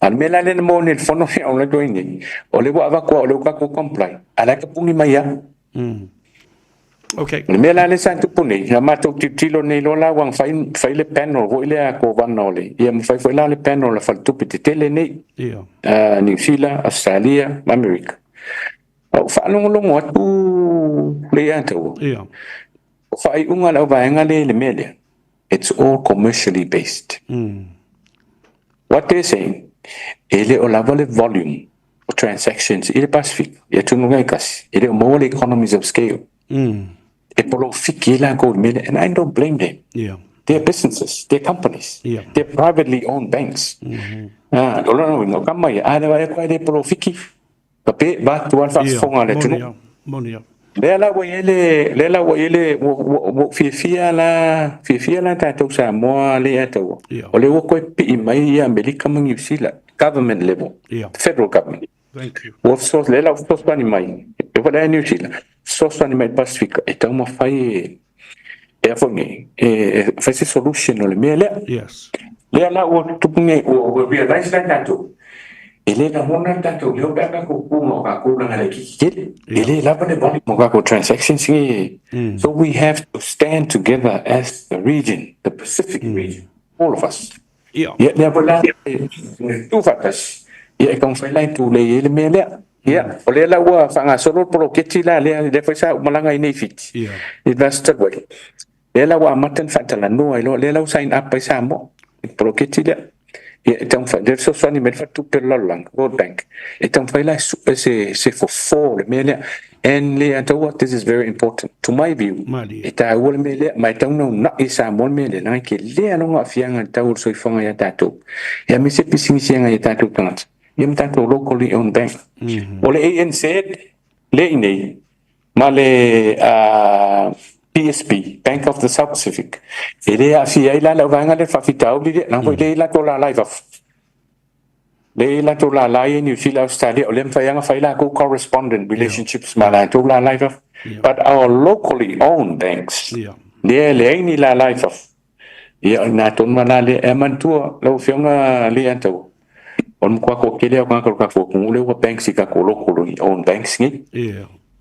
Al me la le mo ne fono e on le doini. O le wa va ko le ka ko comply. Ala ka pungi maya. Okay. Me la le santu puni, la mato tilo nei lo la wang fai le panel vo ile ko vanole. Ia mo fai la le panel la fal tupi te tele nei. New Zealand, Australia, America. O fa longo atu le anto. Fai unga la vaenga le media. It's all commercially based. What they're saying, ele o lava le volume of transactions ile Pacific, ia tunu ngai kasi. Ele o more economies of scale. E polo fiki la go mele and I don't blame them. they're businesses, they're companies, they're privately owned banks. Lolo no kama ya ada wa ko de profiki. Tapi ba tuan fa fonga le tunu. Monia. Lela wa yele wo fia la ta to sa mo le ato. O le wo ko pi mai ya America mangi sila government level. Federal government. Thank you. Wo so lela wo so ni mai. E pa New Zealand. So ni mai Pacific. E tau ma fai e fongi. Fai solution le mele. Yes. Lela wo tupunge wo realize that to. Ele na mona tanto yo baka ko mo ka ko na le ki. Ele la pa de bon mo ka ko transactions ni. So we have to stand together as the region, the Pacific region, all of us. Yeah. Ya bola tu fatas. Ya kong fai lai tu le ele mele. Ya, ole la wa fanga solo pro keti la le de fa sa malanga ini fit. Yeah. Investor way. Ela wa matan fatala no ai lo le la sign up pa sa mo. Pro keti la. Então, there's so many men for to long World Bank. Então, c'est for melia and le this is very important to my view. Ita wol melia mai tau no na isa mol melia na ke le no afianga tau so fonga ya tatu. Ya mi se pisinga ya tatu tanat. Yem tatu locally owned bank. Ole ANC le ini male PSP, Bank of the South Pacific. Ele afia ila la vanga le fafitau li na ko le la to la live of. Le la to la lai New Zealand Australia olem fa yanga fa ila ko correspondent relationships mala to la live of. But our locally owned banks. Le ni la live of. Ya na ton mana le emantua lo fionga le anto. On kwa ko kele ko ko ko le banks ka ko locally owned banks ni.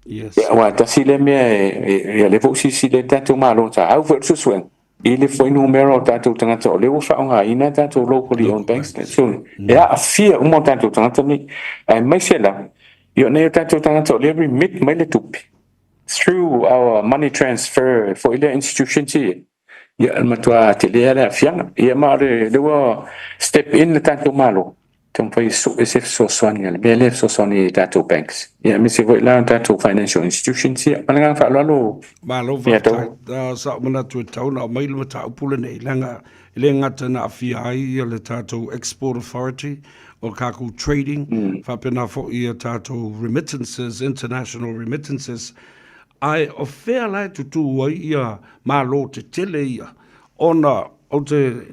Yes. Wa ta sile me le vo si le tato malo ta au vo su suen. Ile foi numero tato tanga to le wo fa nga ina tato locally owned banks so ya afia un tato tanga to ni ai mai sela yo ne tato tanga to le remit mai le tupi through our money transfer for ile institution ti ya almatwa te le ala afia ya ma le wo step in tato malo Então foi esse sosoni BLF sosoni tato banks. Ya misi voi la tato financial institutions ya mangang fa lo malo va sa mana tu tau na mai lu ta pula nei langa le ngata na FI le tato export authority o kaku trading fa pena fo ia tato remittances international remittances I offer like to do ia malo te tele ia ona the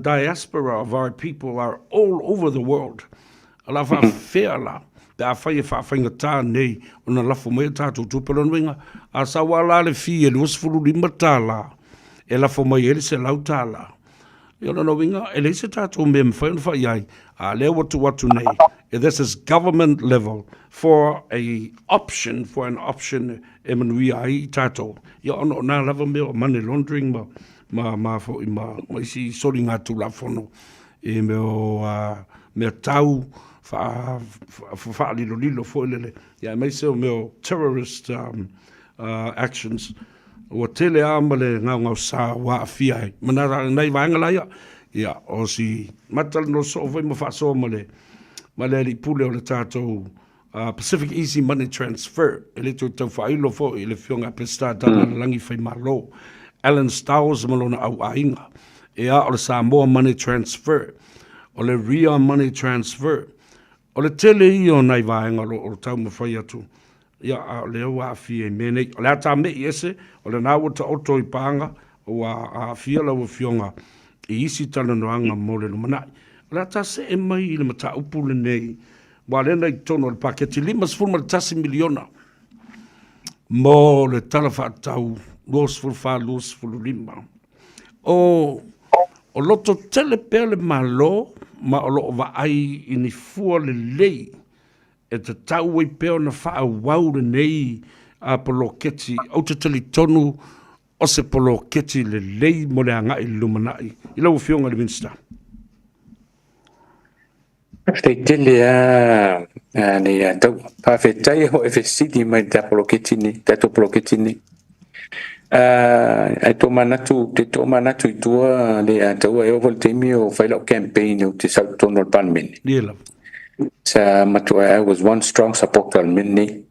diaspora of our people are all over the world. Ala fa fela, da fa whainga tā nei, ona lafo mai tātou tupelo nwinga, a sa wala le fi e luas fulu lima tāla, e lafo mai ele se lau tāla. I ona no winga, ele se tātou me mwhainwha iai, a lea watu nei. This is government level for an option e manui ai tātou. Ia ona nā lava mea money laundering ma isi sori ngā tūla whono e mea tau wha lilo fo ilele. Ia mai seo mea terrorist actions ua tele amale ngau sā wā awhiai. Mana nei vaenga ia. Ia o si matala no so vai ma wha soa male li pule o le tātou Pacific Easy Money Transfer. Ele tu tau whailo fo i le whionga pesta tala langi whai malo. Alan Stowers malona au ainga. E a o le Samoa Money Transfer. O le Ria Money Transfer. O le tele i o nai vaenga o tau ma whai atu. Ia a le au a fie mene. O le ata me i ese. O le nāua ta oto i pāanga. O a fia lau whionga. I isi tala noanga mo le lumanai. O le ata se e mai i le mata upu le nei. Wa le nei tono le paketi 5 miliona. Mo le tala whaatau. Los lima. O loto tele pele malo, ma o lo vaai ini fua le lei. E te tau i peo na wha wau le nei a polo keti. Au te tali tonu o se polo keti le lei mo le angai lumanai. I lau whionga le minsta. Te tele ne tau pawhetai ho e whesiti mai te polo keti ni, tato polo keti ni. Ai tō manatu i tua le tau e o te mi o whailau campaign o te sau tono al panmini. Lela. Sa matua I was one strong supporter al mini.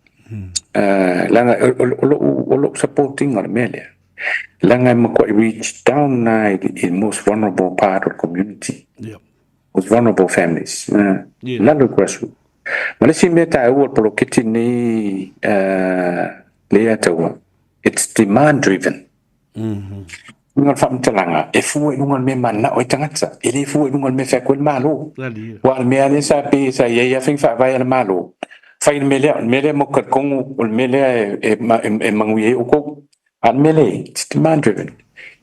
Langa o lo supporting al mele. Langa McCoy reached down the most vulnerable part of the community, most vulnerable families. Lalo grassroots. Malasi meta award polokiti ni lea tawa. It's demand driven. Nungal fam talanga e fu nungal me manna o tangata ele fu nungal me fa kwel malo wal me ale sa pe sa ya fin fa va malo fa il mele mo kat kong ul mele e mangwi o ko an mele it's demand driven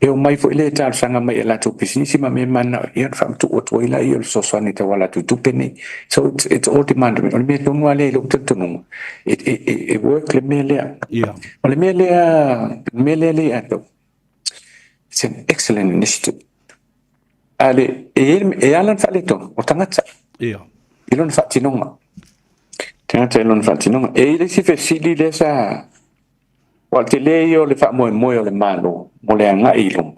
e o mai fo ile tal sanga mai la to pisisi ma me manna e fam tu o to ila i so so ni ta wala tu peni so it's all demand driven ul me to wale lo to no it work le mele ul mele le ato. It's an excellent initiative. Ale alan faleton o tangata. Ilon fatinonga. Tangata ilon fatinonga. Ele si fesili desa wal teleo le fa mo le malo mo le anga ilum.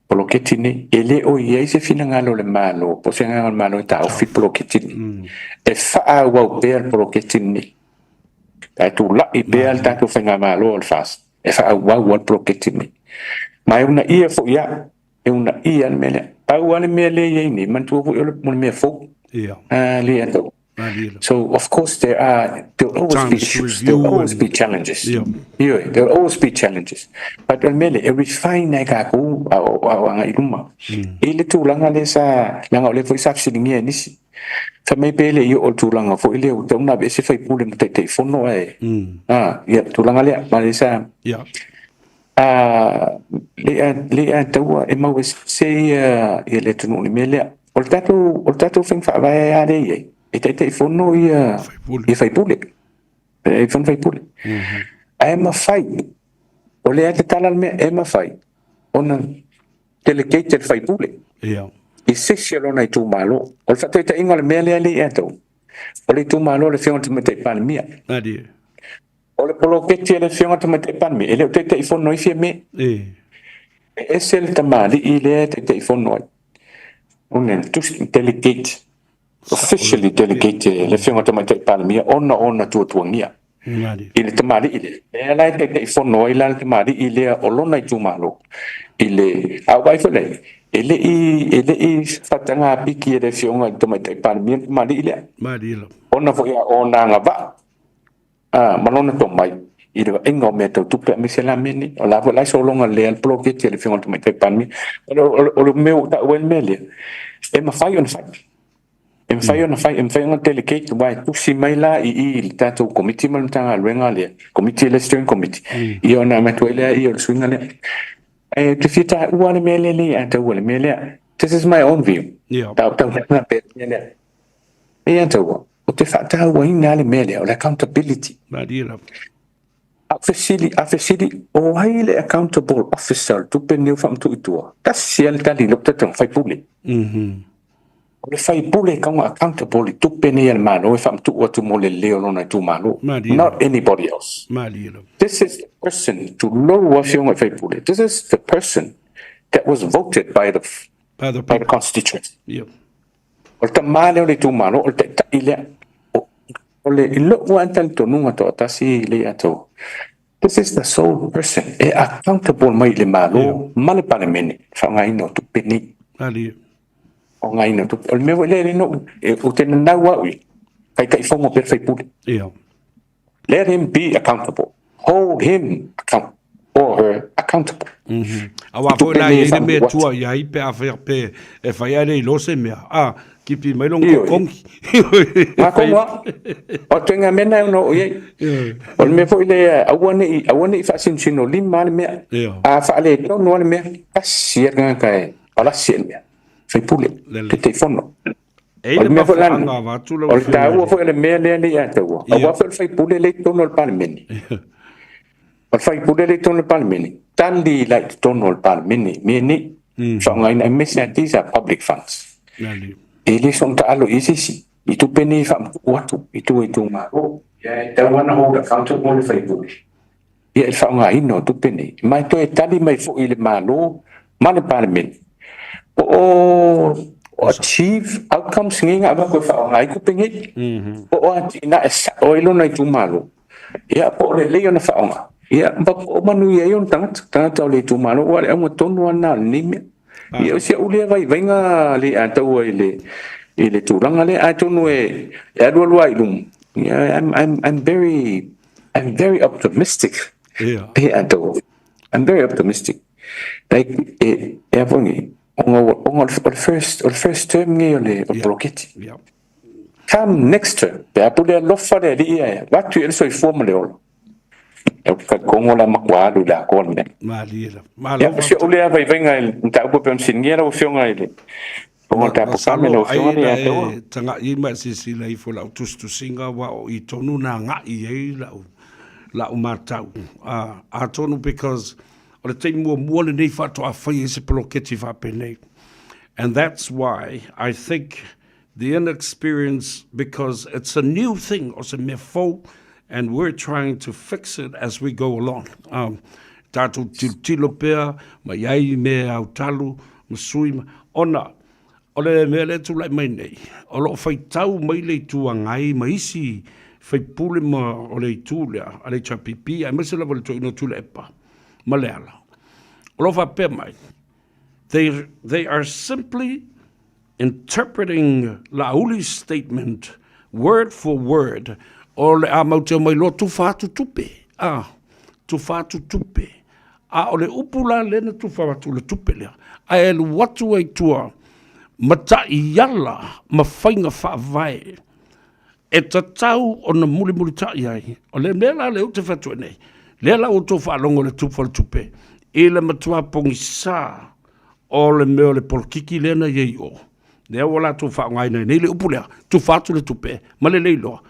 Polo ketini ele o ye se finanga le malo po se nga malo ta o fi polo ketini. E fa wa per polo ketini. Ta tu la I per ta tu fenga malo al fast. E fa wa polo ketini. Mai una ia fo ia e una ia mele au ale mele ye ni man tu mo me fo le ando so of course there'll always be challenges there'll always be challenges but mele every fine na ka ku au anga iluma ile tu langa le sa langa le fo sa silingi ni si fa me pele yo o tu langa fo ile o na be se fa pule mo te fo no ya tu langa le ma le sa lea taua e mau se ia le tunu ni mele o tato fin fa vai ade ye e te fono ia fai pule e fon fai pule ai ma fai o le te tala me e ma fai ona delegated fai pule e se sielo na tu malo o fa te inga le mele le eto o le tu malo le fiona te mete pan mia o le polo ke le fiona te mete pan mi ele te fono I me e sel tamali ile te fono unen tus delegate officially delegate le fiona te mete pan mi ona tu tuangia ile tamali ile ele te fono ile tamali ile o lona tu malo ile awai fole ele fatanga piki le fiona te mete pan mi mali ile ona fo ya ona ngava malona to mai ida engo meto tupe misela meni ola vola so longa le al bloke te le fingo to me pan mi o meu ta wel mele e ma fai on fai on delegate why tu si mai la I ta to committee man tanga renga le committee le steering committee I ona meto le I o swinga le te fita one mele le ata wel mele this is my own view ta na pe mele e ata o te fata wa ina le mele o accountability Afesili o haile accountable officer tu peneu fam tu itua ta sial tali lokta tang fai pule o le fai pule ka accountable tu penel malo fam tu o tu mole leo lona tu malo not anybody else this is the person to know what you fai pule this is the person that was voted by the constituency o ta male o le tu malo o te ta ile o le ilo wan tanto nunga to tasi le ato this is the sole person accountable mai le malo male palemeni fa ngai no tu peni o ngai no tu o me le no o te na wa ui kai fongo per fai pule let him be accountable hold him or her accountable awa fo la ye me tua ya ipe a faire pe e fa ya le lo se me ki pi mai long kong ma ko o tenga mena no ye o me fo ile awani fa sin sino lima me a fa le no no me pasir nga kai ala sien me fai pule te fono o me fo la o ta o fo le me le ya te o wa fai pule le tono al palmeni o fai pule le tono al palmeni tandi la tono al palmeni meni so ngai na me these are public funds ele son ta alo isisi itu peni fam watu itu ma ya ta wana hold accountable fai pule ya fa ngai no tu peni mai to tali mai fo ile malo male parliament o achieve outcomes nginga ba ko fa ngai ku pengi o ina o ilo na tu malo ya po le na fa nga ia ba o manu ia yon tangata o le tu malo wa le anga tonu ana ni me ia se ule vai venga le atau ile tu langa le atonu e adu lu ai lum yeah I'm very optimistic Yeah. atau I'm very optimistic like vongi onga first term ngi ole o proketi Yeah. come next term pe apule lofa le ia what you so formally all ka kongo la makwa lu la kon me Malira. ya se ule vai venga nta ko pem singia la fionga ile kongo ta po kame la fionga ni ato tanga i ma si la i fola tu singa wa o i tonu na nga i e la o matau a tonu because o le tei mua le nei fa to a fai se ploketi fa pene. And that's why I think the inexperience, because it's a new thing, or se me fo, and we're trying to fix it as we go along. Tātou tilo pēr, ma iai me au talu, ma sui ma, ona, o le mea le tu lai mai nei, o lo fai tau mai le tu angai, ma isi fai pule ma o le tu lea, a le chapipi, a mese la vole tu ino tu le epa, ma le ala. O lo fa pēr mai, they are simply interpreting Lauli's statement word for word, o le a mautau mai lo tu fatu tupe. Tu fatu tupe. O le upula lena tu fatu le tupe lea. A e lu watu ai tua matai yala ma whainga whaavai. E tatau o na muli tai ai. O le mea le ute fatu e nei. Le la o tu whalongo le tupa le tupe. E le matua pongi sa o le mea le polkiki lena yei o. Le wala tu whaongai nei le upulea. Tu fatu le tupe. Ma le leiloa.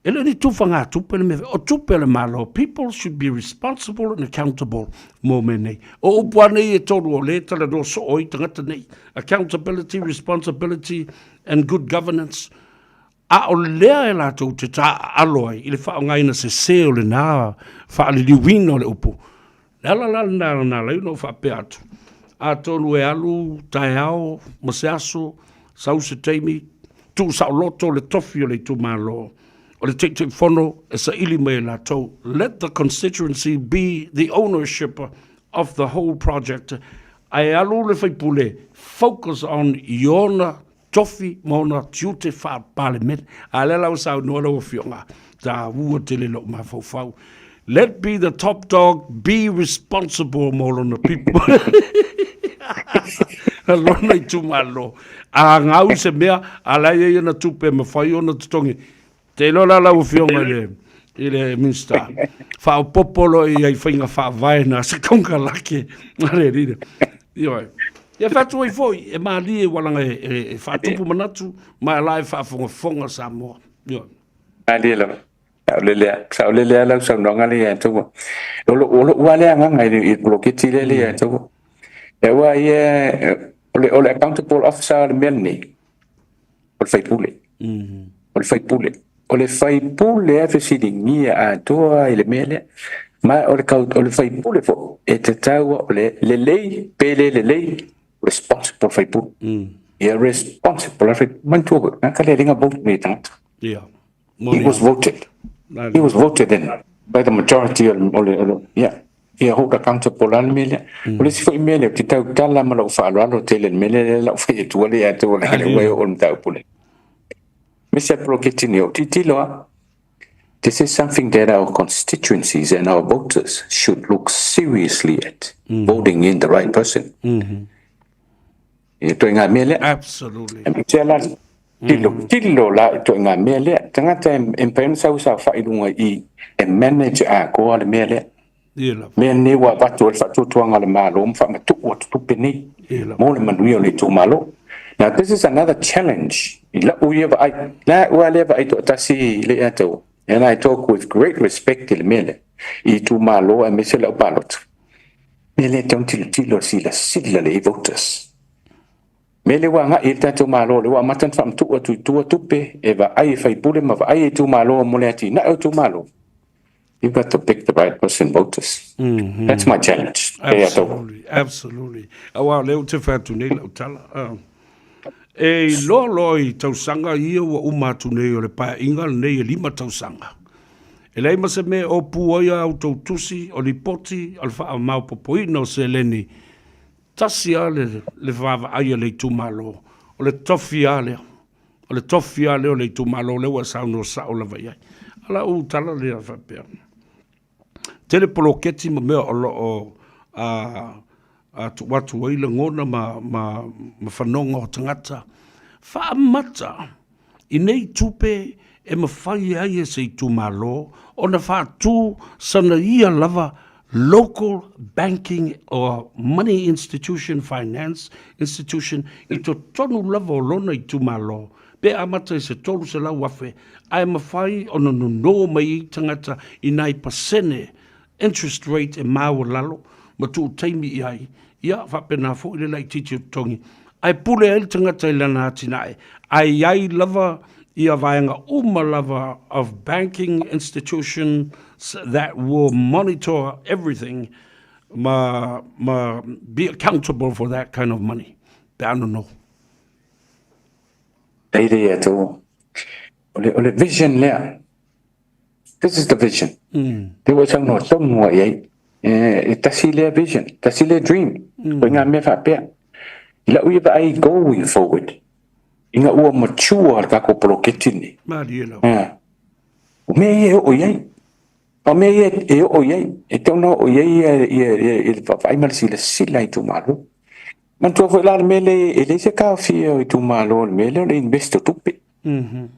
Ele ni tufa ngā tupe le me o tupe le malo. People should be responsible and accountable mo me nei. O upua nei e tolu o le tala do so oi tangata nei. Accountability, responsibility and good governance. A o lea e la tau te ta aloi. Ile wha o ngaina se se o le nā wha ali liwino le upu. Nala nā leino wha pe atu. A tolu e alu, tai ao, maseaso, sau se teimi. Tu sao loto le tofi o le tu malo. O le te whono e sa ili me la tau. Let the constituency be the ownership of the whole project. Ai alu le whaipule, focus on iona tofi mona tiute wha parliament. A le lau sau noa lau fionga. Ta ua te le lo ma fau. Let be the top dog, be responsible more on the people. Lona I tu malo. A ngau se mea, a lai e na tupe ma whai ona tutongi. Te lola lau fionga le minsta. Whao popolo i ai whainga whaavai na se konga lake. Mare rira. Ioi. Ia whatu ai foi, e maa li e walanga e whatupu manatu, maa lai whaafonga Samoa. Ioi. Ali la. Sao lelea lau sau nonga le ya tuwa. Olo wale anga ngai i blokiti le ya tuwa. E wa ia ole accountable officer le melni. Ol fai pule. Ol fai pule. Ole fai pule e fesidi ngia a toa ile mele. Ma ole fai pule fo. E te taua ole le lei, pele le lei, responsible fai pule. Ia responsible fai mantua. Naka le ringa vote me tanto. Yeah. He was voted. He was voted in by the majority of yeah. He hold accountable on melia. Police for melia to tell Galamalo Faro tell and melia for it to at the way on Taupule. Mr. Proketinio, Titiloa. This is something that our constituencies and our voters should look seriously at, voting in the right person. Absolutely. Tilo la to nga mele tangata empen sa failunga I manage a ko le mele me ne wa batu fa tu tuanga le malo fa tu o tu peni mo le manuio le tu malo. Now this is another challenge la uye I la whatever I to tasi le ato, and I talk with great respect le mele I tu malo a mesela balot mele tilo sila le voters. Mele wa nga I tatu malo le wa matan fam tu tupe eva ai fai pule ma ai tu malo mo le ati na tu malo. You've got to pick the right person, voters. That's my challenge. Absolutely. Awa leo te fatu nei lau tala. E lo I tausanga ia wa umatu nei o le pae inga nei e 5 tausanga. E lei ma se me o puoia au tau tusi, o li poti, o le wha mau popoina o se leni. Tasi a le whaava aia le tumalo, o le tofi a lea. O le tofi a leo le tumalo, le wa sau no sa o la vai ai. Ala u tala le a whapea. Tele poloketi ma mea o lo o a tu watu waila ngona ma whanonga o tangata. Whaamata, i nei tupe e mawhai ai e se tu malo, o na whaatu sana ia lava local banking or money institution, finance institution, i to tonu lava o lona i tu malo. Pe amata i se tolu se lau wafe, ai mawhai o no no mai i tangata i nai pasene interest rate e mau lalo, ma tu taimi i ai. Ia, whapena fo i le lai titi o tongi. Ai pule ai tangata i lana atinae. Ai lava ia vaenga lava of banking institutions that will monitor everything, be accountable for that kind of money. Pe ano no. Taide to ole vision lea. This is the vision. There was no somewhere yai. Tasile vision, tasile dream. Wenga me fa pe. Ila ui ba ai going forward. Inga ua mature ka ko proketini. Mariela. Me ye o yai. O me ye e o yai. E tona o yai e ai mal sila tu malu. Man tu foi lá mele ele se ka fi o tu malu mele le investo tupe. Me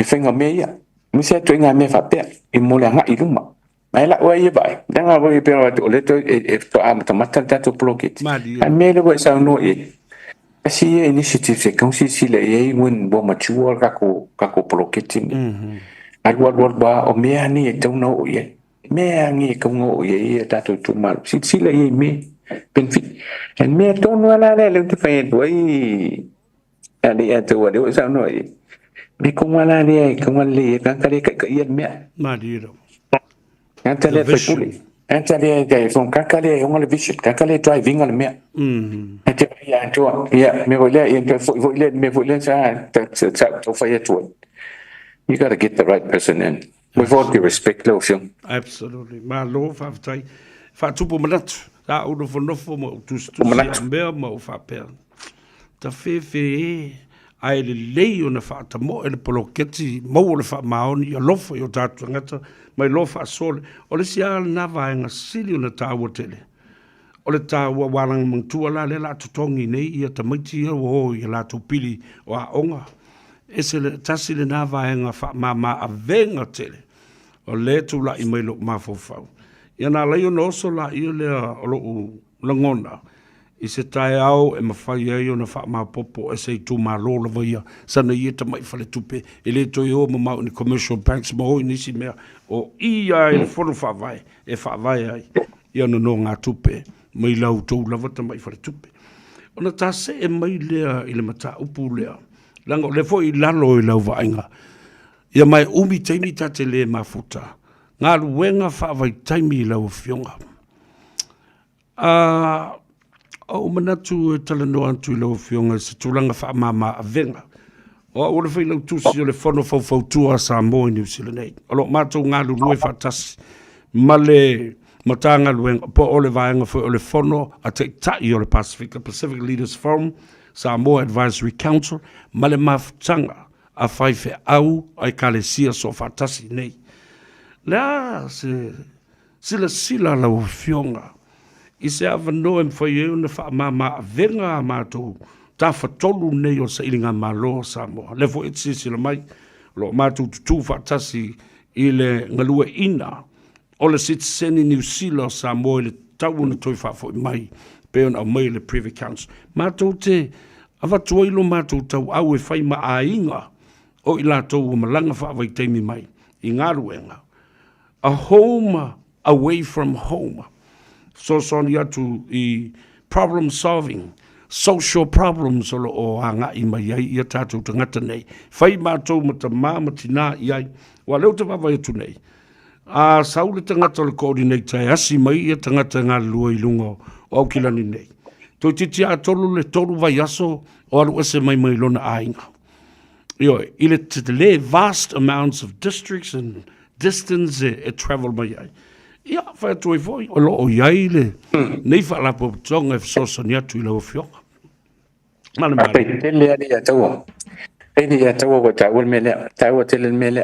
fenga me ya. Me se tu inga me fa pe. E mo la nga iluma. Mai la ua ye bai. Danga ua ye pe o le to e to am tamata to proket. Ai mele ua sa no e. Asi initiative se kung si le ye win bo mature kako proketin. Agwad ba o me ani e tau no ye. Me ani kung o ye ta to mal. Si le ye me benefit. And me to no la le te fa doi. Ali ato wa de sa no ye. Me kung wala le kung le kan kale ka ye me. Madiro. Antale fa puli. Antale ga fon kakale on le vision kakale driving on me. Ate ya to ya me voile me voile sa to fa to. You got to get the right person in. With all due respect, Lofiong. Absolutely. Ma lo fa tai fa tupo manatu. Ta uno fo nofo mo tu mea mo fa per. Ta fe ai le lei ona fa ta mo ele poloketi mo le fa maoni o lofo yo tatu ngata mai lofa sole o le sia na vaenga sili ona taua tele. O le taua walang mangtua la le la tutongi nei ia tamaiti o ia la tupili o a onga. Ese le tasi le na vaenga fa ma avenga tele. O le tu la i mailo mafofau. Ia na leo no so la ia le o lo langona. I se tae au e mawhai ai o na wha mapopo e se tu malo la vaia sana ia ta mai whale tupe e le toi o mamau ni commercial banks ma hoi nisi mea o ia e le whono whawai e whawai ai ia no ngā tupe mai lau tau lava ta mai whale tupe o na ta se e mai lea i le mata upu lea langa le fo i lalo i lau vainga ia mai umi taimi tate le mafuta ngā luenga whawai taimi i lau fionga o manatu e tala no antu i lau fionga se tūlanga wha mama a venga. O ora whai lau tūsi o le whono whau tua Samoa i New Zealand nei. O lo mātou ngā lulue whatasi. Male matanga luenga po o le vaenga o le whono a te tai o le Pacific Leaders Forum, Samoa Advisory Council, male mafutanga a whaife au ai kale sia so whatasi nei. Lea sila lau fionga. I se awa no em whai eo na wha mama venga a mātou ta whatolu nei o sa ilinga malo Samoa. Lefo etsi sila mai, lo mātou tutu whatasi i le ngalua ina o le citizen New Zealand Samoa i le tau na toi whafo i mai peon au mai le Privy Council. Mātou te awatu ailo mātou tau au e whai ma a inga o i lātou o malanga whaavai teimi mai i ngā ruenga. A home away from home. So soni atu I problem solving, social problems o anga I mai ai ia tātou tangata nei. Whai mātou mata māmatina I ai, wa leo te wawai atu nei. A saule tangata le coordinator asi mai ia tangata ngā lua I lunga o au kilani nei. Toi titi a tolu le tolu vai aso o alu ese mai lona ainga. I le vast amounts of districts and distance e travel mai ai. Ia, whai tui foi, o lo o iai le, nei wha la po tonga e fsosa ni atu I lau fionga. Mana a mana. te tele ali a tau ele a tau o tau o mele tau o tele mele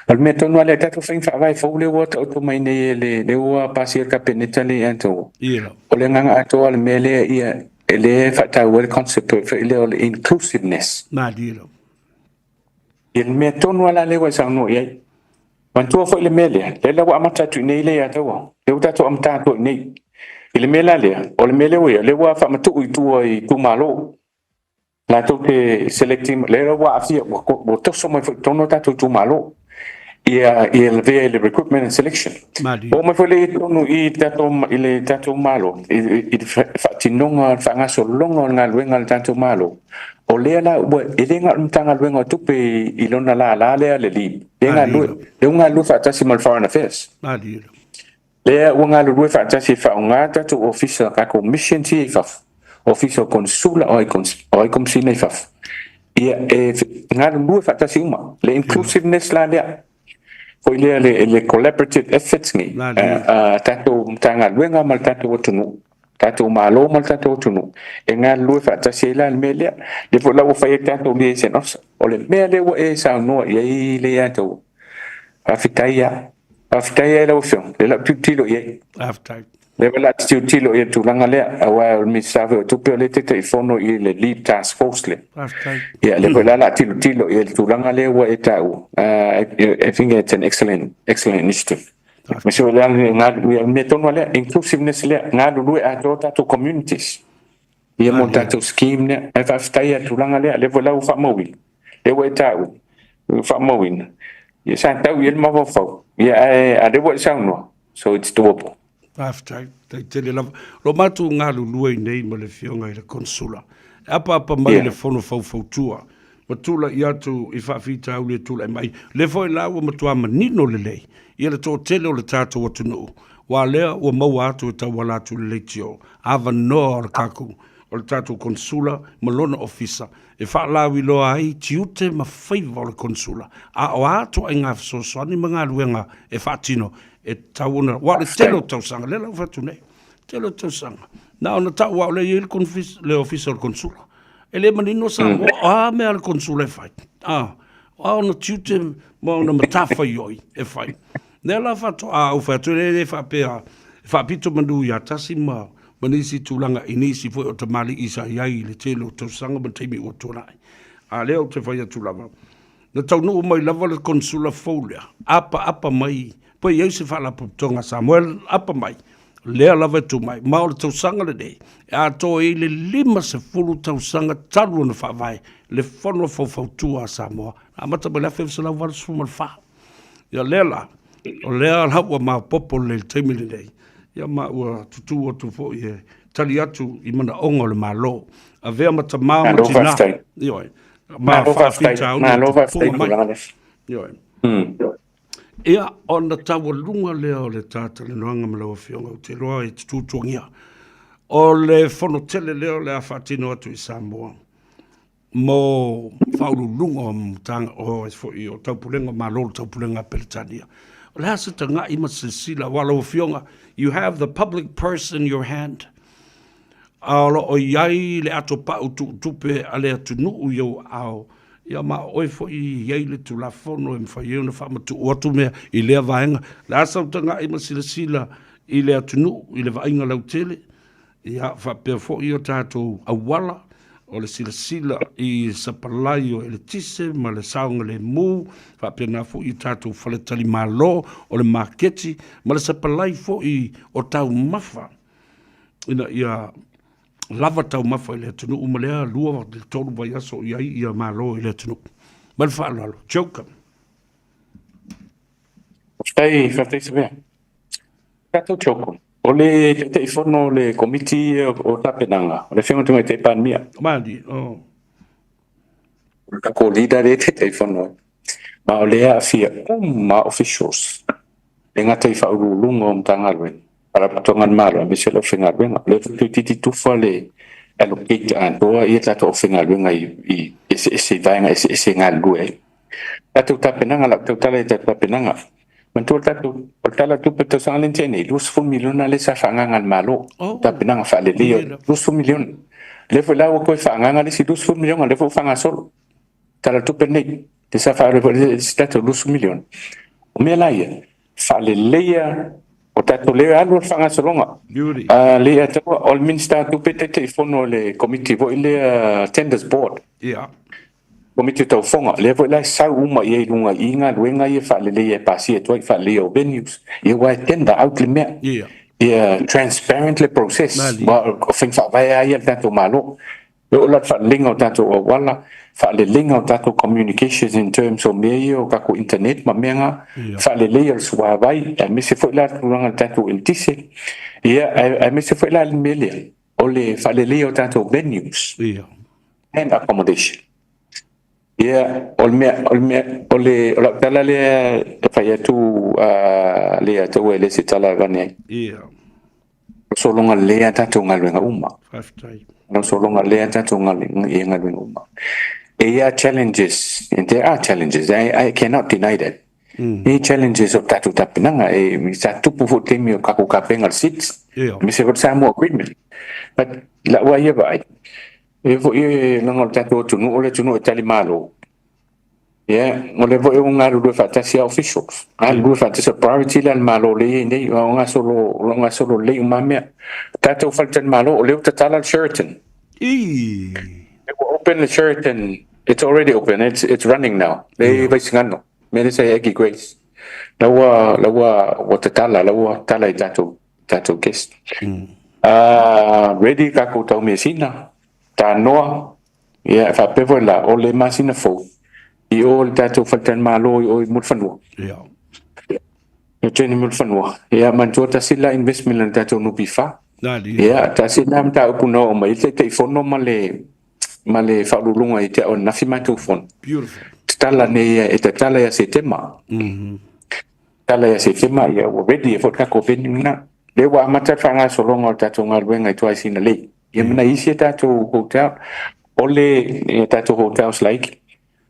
al me tonu ale tatu fin fa vai fo le o tau mai nei le o pasir ka peneta le anto Ia, o le nganga ato al mele ia ele fa tau o concept for ile o inclusiveness ma dilo. il me tonu ala le wa sa no ia man tu fo ile mele le la wa amata tu nei le ato le tatu amata to nei ile mele le o le mele o le wa fa matu i tu malo la to ke selecting le wa afia bo to so mai tono tatu tu malo ia il ve le recruitment and selection Ma dilo. o mai fole tono I tatu malo I fa tinonga fa nga so longo nga luenga tatu malo o le la bo ile nga mtanga luenga tupe I lona la le li nga lu fa tasi mal foreign affairs Ma dilo. le nga lu fa tasi fa nga tatu officer ka commission ti fa officer consula o komsina fa ia nga lu fa tasi uma le inclusiveness la le foi le collaborative efforts ni tatu tanga luenga mal tatu tunu tatu malo mal tatu tunu e nga lu fa tasi la mele le fo la fa tatu le senos o le mele o e sa no ye le ya to afitaya la option le la tutilo ye After. le la tutilo ye tu langa le awa mi save tu pe le te fono I le lead task force le After. yeah, le la tilo il tulanga le wa etau. I think it's an excellent initiative. Monsieur le meton wale inclusiveness le ngadu a to communities. Ia monta to scheme ne e fa stai tulanga le vola fa mowin. Le wa etau. Fa mowin. Ia sa tau il ma fo. Ia a de wa sound so it's doable. After. Te tele la. Lo matu ngā lulua I nei ma le fionga I le konsula. Apa mai le fono fau tua. Matula I atu I whawhita au le tula mai. Le foi la ua matua manino le lei. Ia le tō tele o le tātou atu nuu. Wa lea ua mau atu e tau wala atu le leitio. Ava noa o le kaku. O le tātou konsula, malona ofisa. E wha lawi loa ai tiute ma whaiva o le konsula. A o atu ai ngā whasosoani mga luenga e whaatino. E tau ona. Wa le telo tausanga. Le lau whatu nei. Telo tausanga. Na ona tau wa le le ofisa o le konsula. E le manino Samoa, mea le konsula e whai. Ona tiute ma ona matafa ioi e whai. Nea la whatu u whatu le whapea. Whapito manu I atasi ma manisi tūlanga inisi fwoi o tamali isa iai le telo tausanga ma teimi o tōnai. A leo te whai atu lava. Na tau nuu mai lava le konsula fōlea. Apa mai. Poi iau se whala putonga Samuel, apa mai. Lea lava tu mai. Mao le tausanga le nei. E a tō e le 50 tausanga taru na whawai. Le whono fautua a Samoa. A mata mai la whewsa lau wala sumal wha. Ia lea la. O lea hawa ma popo le teimi le nei. Ia ma ua tutu o tu fo I tali atu I mana ongo le malo. A vea mata maa ma tina. Ioi. Ma whawhita au. Ma lo whawhita. Ioi. Ia ona tawa lunga lea o le tata le noanga malawa fionga o te roa I tutuangia. O le whanotele leo le a whatino atu I Samoa. Mo whauru lunga o mtanga o I o taupulenga malolo taupulenga Peletania. O le hasa ta ngā ima sila wala o fionga. You have the public purse in your hand. Aolo o iai le ato pau tupe a le atu nuu iau au. Ia ma oi fo I iai le tu la fono e mwhai na whamatu o atu mea I lea vaenga. Le asa o ta ngā ima sila I le atu nuu, I le vaenga lau tele. Ia whapea fo I o tātou awala. O le sila I sapalai o le tise, ma le saunga le mū, whapea nā fo I tātou whaletali malo, o le marketi, ma le sapalai fo I o tau mafa. Ina ia lava tau mafa I le atunu, umalea lua le tolu vai aso I ai ia malo I le atunu. Ma le whaalalo, joker. Whai Savea. Tātou joker. O le te whono le komiti o tapenanga, o le whenga tunga te pānmia. Mādi, Ko leader le te whono. Ma o lea fia ma officials. E ngata I whauru lunga o mtangalwe. Para patongan mara, me se lo whengalwe. Le titi tufa le allocate antoa I tato o whengalwe I ese vaenga ese ngalwe. Tātou tapenanga, la tātou tala I tatou tapenanga. Mantul tatu, tala tu betul sangat lencen ni, 20 million na le sa fangangan malo. Oh. Tapi nang fa le leo, 20 million. Le fu la ko fangangan le si 20 million, le fu fangasol. Tala tu penik, de sa fa le si tatu 20 million. O me la ia, fa le lea, o tatu le alu fangasolonga. Beauty. Le atu all minsta tu petete fono le committee vo le tenders board. Yeah. Komiti tau fonga le vo la sau uma ye lunga inga luenga ye fa le ye pasi e toi fa le o venues ye wa tenda out le me Yeah. ye transparently process Mali. wa fin fa va ye tanto malo lo la fa linga tanto o wala fa le linga tanto communications in terms of me o ka ko internet ma menga fa le layers wa vai e me se fo la lunga tanto il tise ye e me se fo la le mele o le fa le leo tanto venues Yeah. and accommodation. Yeah, ole tala le faya tu le tu le si tala gane. Yeah. Solonga le ata tu ngalwenga uma. 5 times. No solonga le ata tu ngalwenga uma. There are challenges, and there are challenges. I cannot deny that. The challenges of tatu tapinanga mi sa tu pu fut temi kaku kapengal seats. Yeah. Mi se samo equipment. But la wa ye bai. E vo e nangol tatu tunu ole tunu tali malo. Yeah, ole vo e unga lu fa tasi officials. Al lu fa tasi priority lan malo le ne nga solo le umame. Tatu faltan malo ole tatala Sheraton. It will open the Sheraton. It's already open. It's running now. Le vai singano. Me say egi grace. Lawa wa tatala lawa tala tatu guest. Ready ka ko tau mesina. Tanoa, yeah, fa pevo la o le masina fo. I o tatu faltan malo o mulfanwa. Yeah. Yo teni mulfanwa. Yeah, man jota sila investment lan tatu no bifa. Yeah, ta sila mta upuno o mai te fono male fa lulunga i te o nafi matu fon. Beautiful. Tala ne e tala ya setema. Tala ya setema ya already e fotka ko venina. Le wa mata fanga solonga tatu ngalwenga i twa sina le. Yemna isi tatu hotel ole tatu hotels like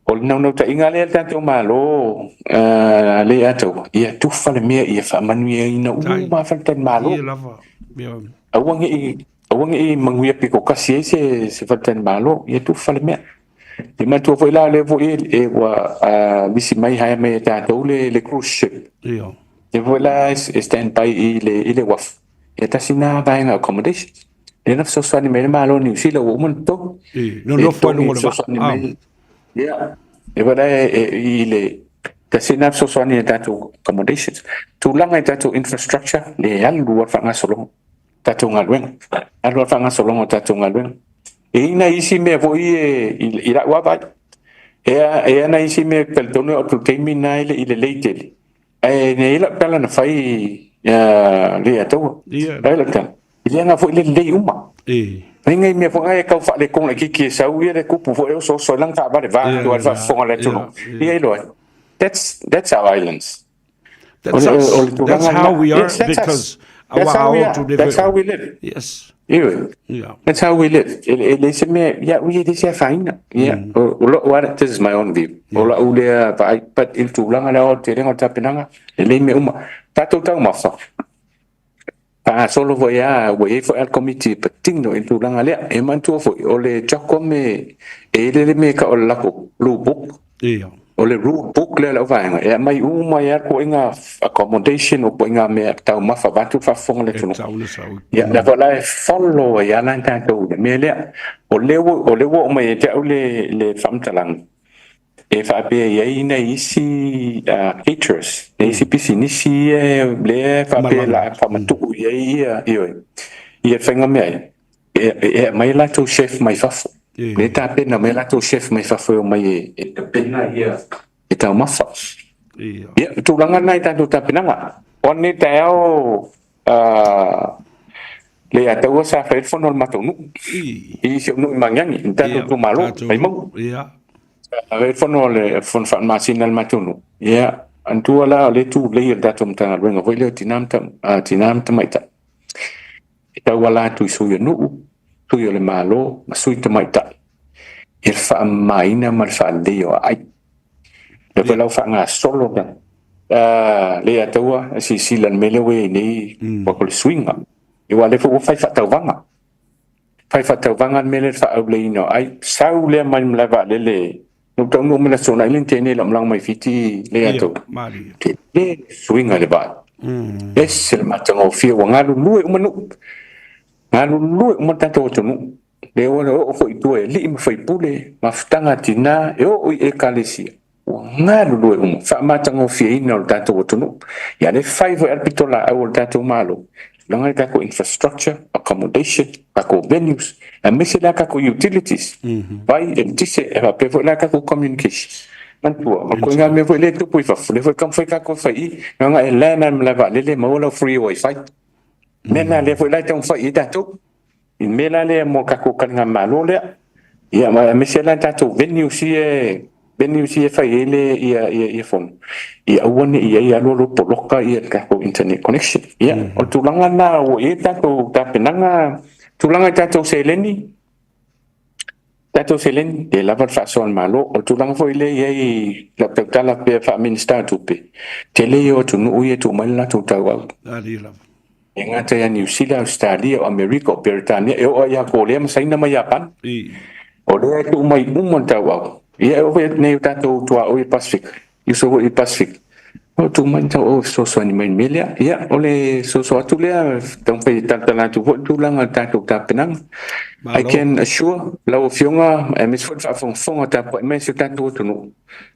ole no ta ingale tatu malo le ato ia tu fale me ia fa manu ia ina ma faltan malo awangi manguia piko kasi se faltan malo ia tu fale me di man tu foi la le vo e wa bisi mai ha me tatu le cruise ship ia e vola stand by ile waf ia tasina buying accommodations. Ena sosani me malo ni sila woman to. No fue no le. Yeah. Evada ile tasina sosani tatu accommodations. Tulanga tatu infrastructure le alu fanga solo. Tatu ngalwen. Alu fanga solo tatu ngalwen. Ina isi me vo ira wa ba. Na isi me peltono o temi na ile leitele. Ne ila pala na fai le ato. Ila kan. Ile nga fo ile le uma. Ngai me fo ngai ka fa le kong le ki sa u ye ku pu fo so lang ka ba le va do fa fo le tuno. Ie lo. That's our islands. That's how we are because that's how we live. Yes. Yeah. That's how we live. They say me we this is fine. Yeah. What this is my own view. Ola ule but il tu lang ala o te renga tapinanga. Le me uma. Tatu tau ma fa. Solo voia foi al committee patinno in tulanga le e mantu foi o le chako me e le me ka o la ko lu book o le rule book le la vainga e mai uma ya ko inga accommodation o ko inga me tau ma fa batu fa fong le tuno ya la vola follow ya lan ta to me le o le wo me te o le famtalang e fa pe ye ina isi caterers isi pisini si le fa pe la fa matu ye ye fenga me e mai la to chef mai fa le ta pe na mai la to chef mai fa fo mai e pe na ye e ta ma fa ye tu langa nai ta tu ta pe na on ni ta o le ata o sa fa fo no matonu i si no mangangi ta tu malo mai mo fono le fon fa masina al matunu ya antu ala le tu le datum ta renga voi le tinam ta maita ita wala tu so yo nu tu yo le malo ma sui ta maita il fa maina mal fa de yo ai le vela fa nga solo da le ataua si silan mele we nei wa ko swinga e wa le fo fai fatauvaga mele fa'aulaina ai sau lea mai malava lele no tau no mena sona ile tene la mlang mai fiti le ato te le swinga le ba es le matango fia wa ngalu lue uma tato tonu le ona o fo itu e li ma fai pule ma ftanga tina e o e kalesi ngalu lue uma fa matango fia ina o tato tonu ya le fai vo alpitola au tato malo langa kako infrastructure accommodation kako venues and mese la kako utilities vai e tise e va pe la kako communication man tua ma ko nga me vo le tu pui fa le vo kam foi kako fai nga e la na la va le ma wala free wifi mena le vo la tong fai tato in mela le mo kako kan nga malo le ya ma mese la tato venues e fai ele ia phone ia one ia lo poloka ia kako internet connection ia o tulanga na o e tato tapenanga tulanga tato seleni e lava fa son malo o tulanga foi le ia la pekala pe fa minister tupe tele o tunu ia tu mala tu tawa ali la ingata ya New Zealand Australia o America o Britania e o ia ko le ma saina ma Japan o le tu mai umon tawa ia o ne tato tua o Pacific iso o Pacific o tu mai o so ni mai melia ia o le so atu le tong pe tantala tu tu langa tato tapenang I can assure la fionga e mes fa fonga ta mes tato tu no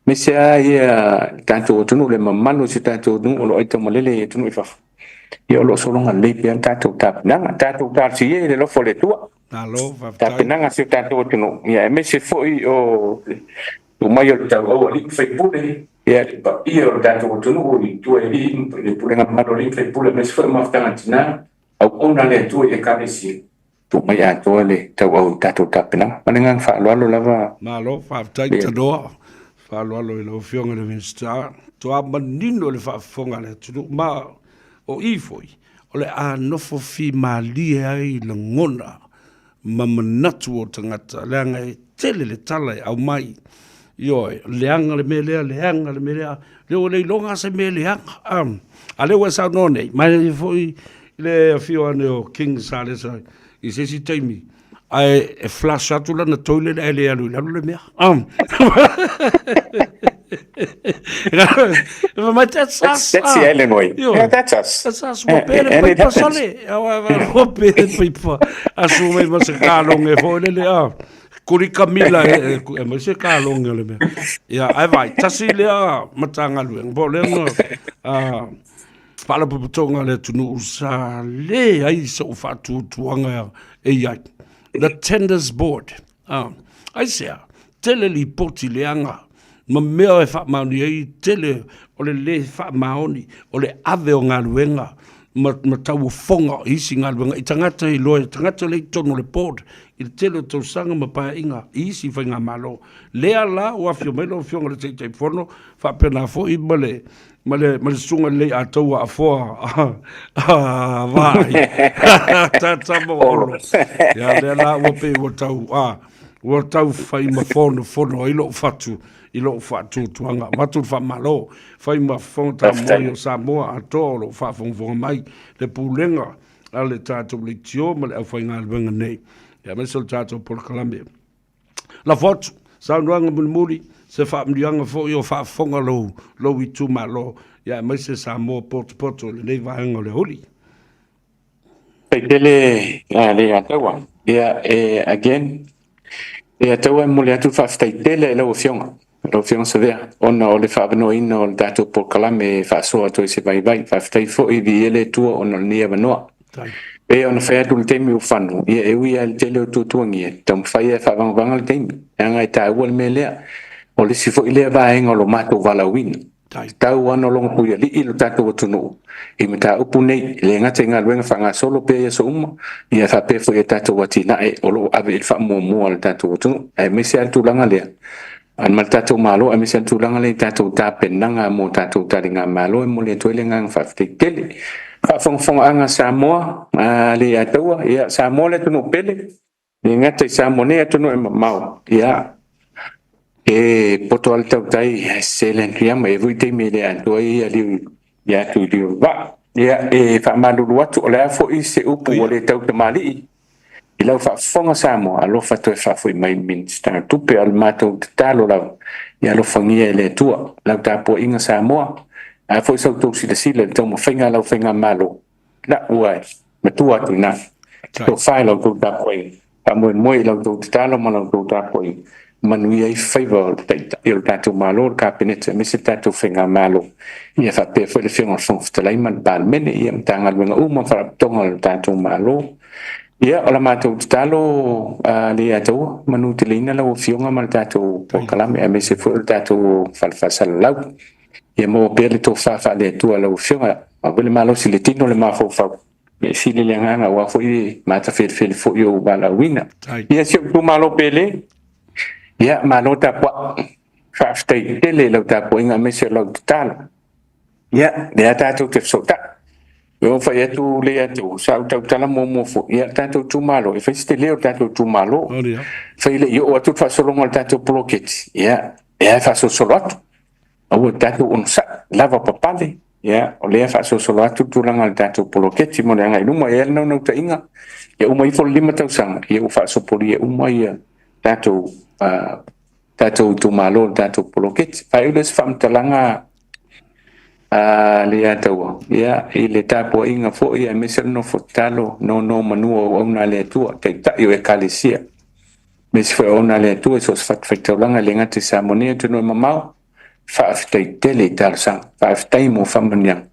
mes ia tato tu no le mamano si tato no o ito malele tu no fa ia lo so longa le pe tato tapenang tato ta si le lo fo le tua alo tapenang si tato tu no ia mes foi o tu mai o ta o li fai pure ia pa ia o tato tu no i tu e li pure ngamalo li fai pure mes foi ma tantina au ona le tu e kanesi tu mai a to le tau au tato tapenang manengang fa lo lava malo fa tai Tanoa fa lo lo fionga le minsta to a manino le fa fonga le tu ma o ifoi o le a no fo fi mali ai le ngona mamanatu o tangata leanga e tele le tala au mai yo leanga le melea le o le longa se melea ale wa sa no nei mai foi le fio ano king salesa i se si taimi ai e flash atu la na toilet ele alu la le mea that's the Illinois that's us mo pele pe pasale mo pele pe pa asu mai ma se kalong e fo le kuri kamila e ma se kalong le mea ya ai vai tasi le matanga lu bo le no pala putonga le tunu sa le ai so fatu tuanga e ia the tenders board ai sea tele li poti leanga ma mea e fa mauni ai tele o le fa maoni o le ave o ngaluenga ma tau fonga isi ngaluenga i tangata i loe tangata le tono le board i tele tau sanga ma pa inga isi fa inga malo lea la o afio melo fionga le tei fono fa pena fo i male male sunga le atou a foa vai ta mo ya le la wo pe wo tau fai ma fono i lo fatu tuanga matu fa malo fai ma fonta mo Samoa atolo fa fon mai le pulenga ale tato le tio ma le fai ngal venga nei ya me sol tato por Colombia la foto sa nuanga mulmuli se fa mdianga fo yo fa fonga lo i tu malo ya me se Samoa porto le vaenga le holi Pekele le atawa ya again e atawa mo le atu fa tele lo fionga Savea ona o le whaavano ina o le dato por kalame whaasoa toi se vai fa fo i vi ele tua ona ni avanoa e ona whai atu le teimi o whanu ia e ui al tele o tutuangi e tam whai e whaavangvanga le teimi e ngai ta ua le me lea o le si fo i lea vaenga o lo mato valawina tau ano longa puia li ilo tato o tunu i me ta upu nei le ngata inga luenga whanga solo pe ia so uma ia whape fo i tato watina e o lo ave il wha mua le tato o tunu e me se atu langa lea an mal tatou malo a misa tulanga le tatou tapenanga mo tatou taringa malo e mo le toilenga faafetetele faafogafoga anga Samoa le ataua ia Samoa le tunu pele le gata i Samoa nei atunu e mamau ia e poto al tau tai selen kia mai vui te me le atu ia li ia tu li va ia e fa malulu atu o le afo i se upu o le tau te mali i lau whaafonga Samoa, alo whatu e whafui mai minister tupe al mātou te talo lau, i alo whangia e le tua, lau tāpua inga Samoa, a fwoi sau tau sila sila, tau mo whainga lau whainga malo, la uai, ma tua atu na, tau whai lau tau tāpua inga, pa moe moe lau tau te talo ma lau tau tāpua inga, manui ai whaiva i o tātou malo, ka peneta, mese tātou whainga malo, ia whapea fwoi le whionga whangwhtalai man pāl mene, ia mtanga luenga uma wharapatonga lau tātou malo, ia o la mātou te talo le atou manu te leina lau fionga ma le tātou po kalame a me se fo le tātou whalawhasala lau ia mo pia le tō whawha le atua lau fionga a wele malo si le tino le mawhau ia si le leanganga wa fo i mata whele fo i o wala wina ia si o tu malo pele ia malo tapua whaaftei tele lau tapua inga me se lau te talo ia le a tātou te fsota yo fa ya tu le ya tu sa ta ta la mo fo ya ta tu malo e fa ste le ta tu malo fa ile yo tu fa solo mal ta tu bloquet ya ya fa so solo o ta tu un sa lava papale ya o le fa so solo tu la ngal ta tu bloquet mo le ngai no ya no ta inga ya o mai fo lima ta sang ya o fa so poli o mai ta tu malo ta tu bloquet fa ile fam talanga le atua ia i le tapo inga fo ia mesel no fotalo no manuo ona le atua te ta yo e kalesia mes fo ona le atua so fat fetolanga le ngati samonia tu no mamau fa ftai tele tal sang fa ftai mo famanya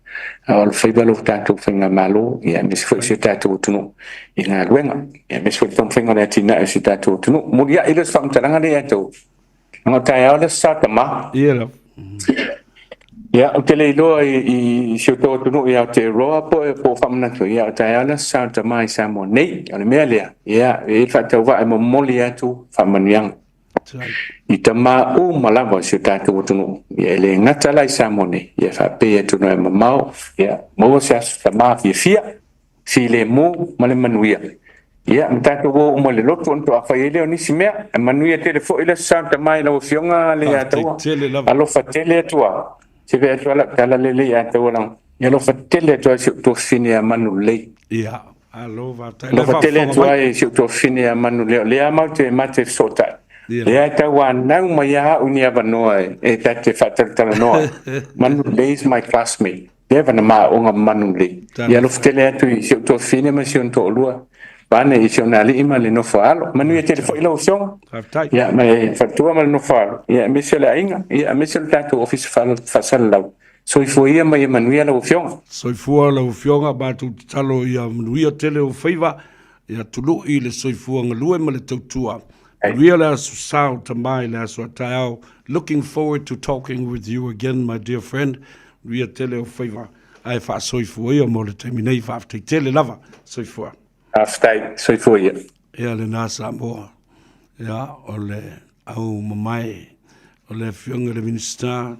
al fibalo tato finga malo ia mes fo se tato tu no inga luenga ia mes fo tom finga le tina se tato tu no mo ia ile fam talanga le atua ngata ya le sa tama ia ya o te leilo i si o tō tunu i au te roa po whamanatu ia o tai ala sa ta mai sa mo nei o le mea lea ia e whatau wa e mo moli atu whamaniang i ta mā u malawa si o tātou tunu ia le ngata lai sa mo nei ia whape atu no e mamau ia mo se asu ta mā fia si le mo ma le manuia ia mtātou o mo le lotu onto a whai leo nisi mea e manuia te le fo i le sa ta mai lau fionga le atua alo whatele atua se ve atola kala lele ya tola ya lo fatele to si to fine a manu le ya alo va ta lo fatele to ai si to fine a manu le amate mate sota le ta wan na ma ya unia vanoa e ta te fatel tala no manu le is my classmate deva na ma onga manu le ya lo fatele to si to fine ma si on to lua bane i sionali ima le no falo manu te fo ilo son ya ma fatua mal no falo ya mesele ainga ya mesele tato office falo fasal la so fo ia ma manu ya lo fion so fo lo fion ba tu talo ya manu ya tele o feiva ya tulu i le so fo ngalue ma le tutua real sao tamai la so tao looking forward to talking with you again my dear friend ria tele o feiva ai fa so fo ia mo le terminate fa tele lava so fo aftai so fo ia ia le na Samoa ia o le au mamai o le fionga le minister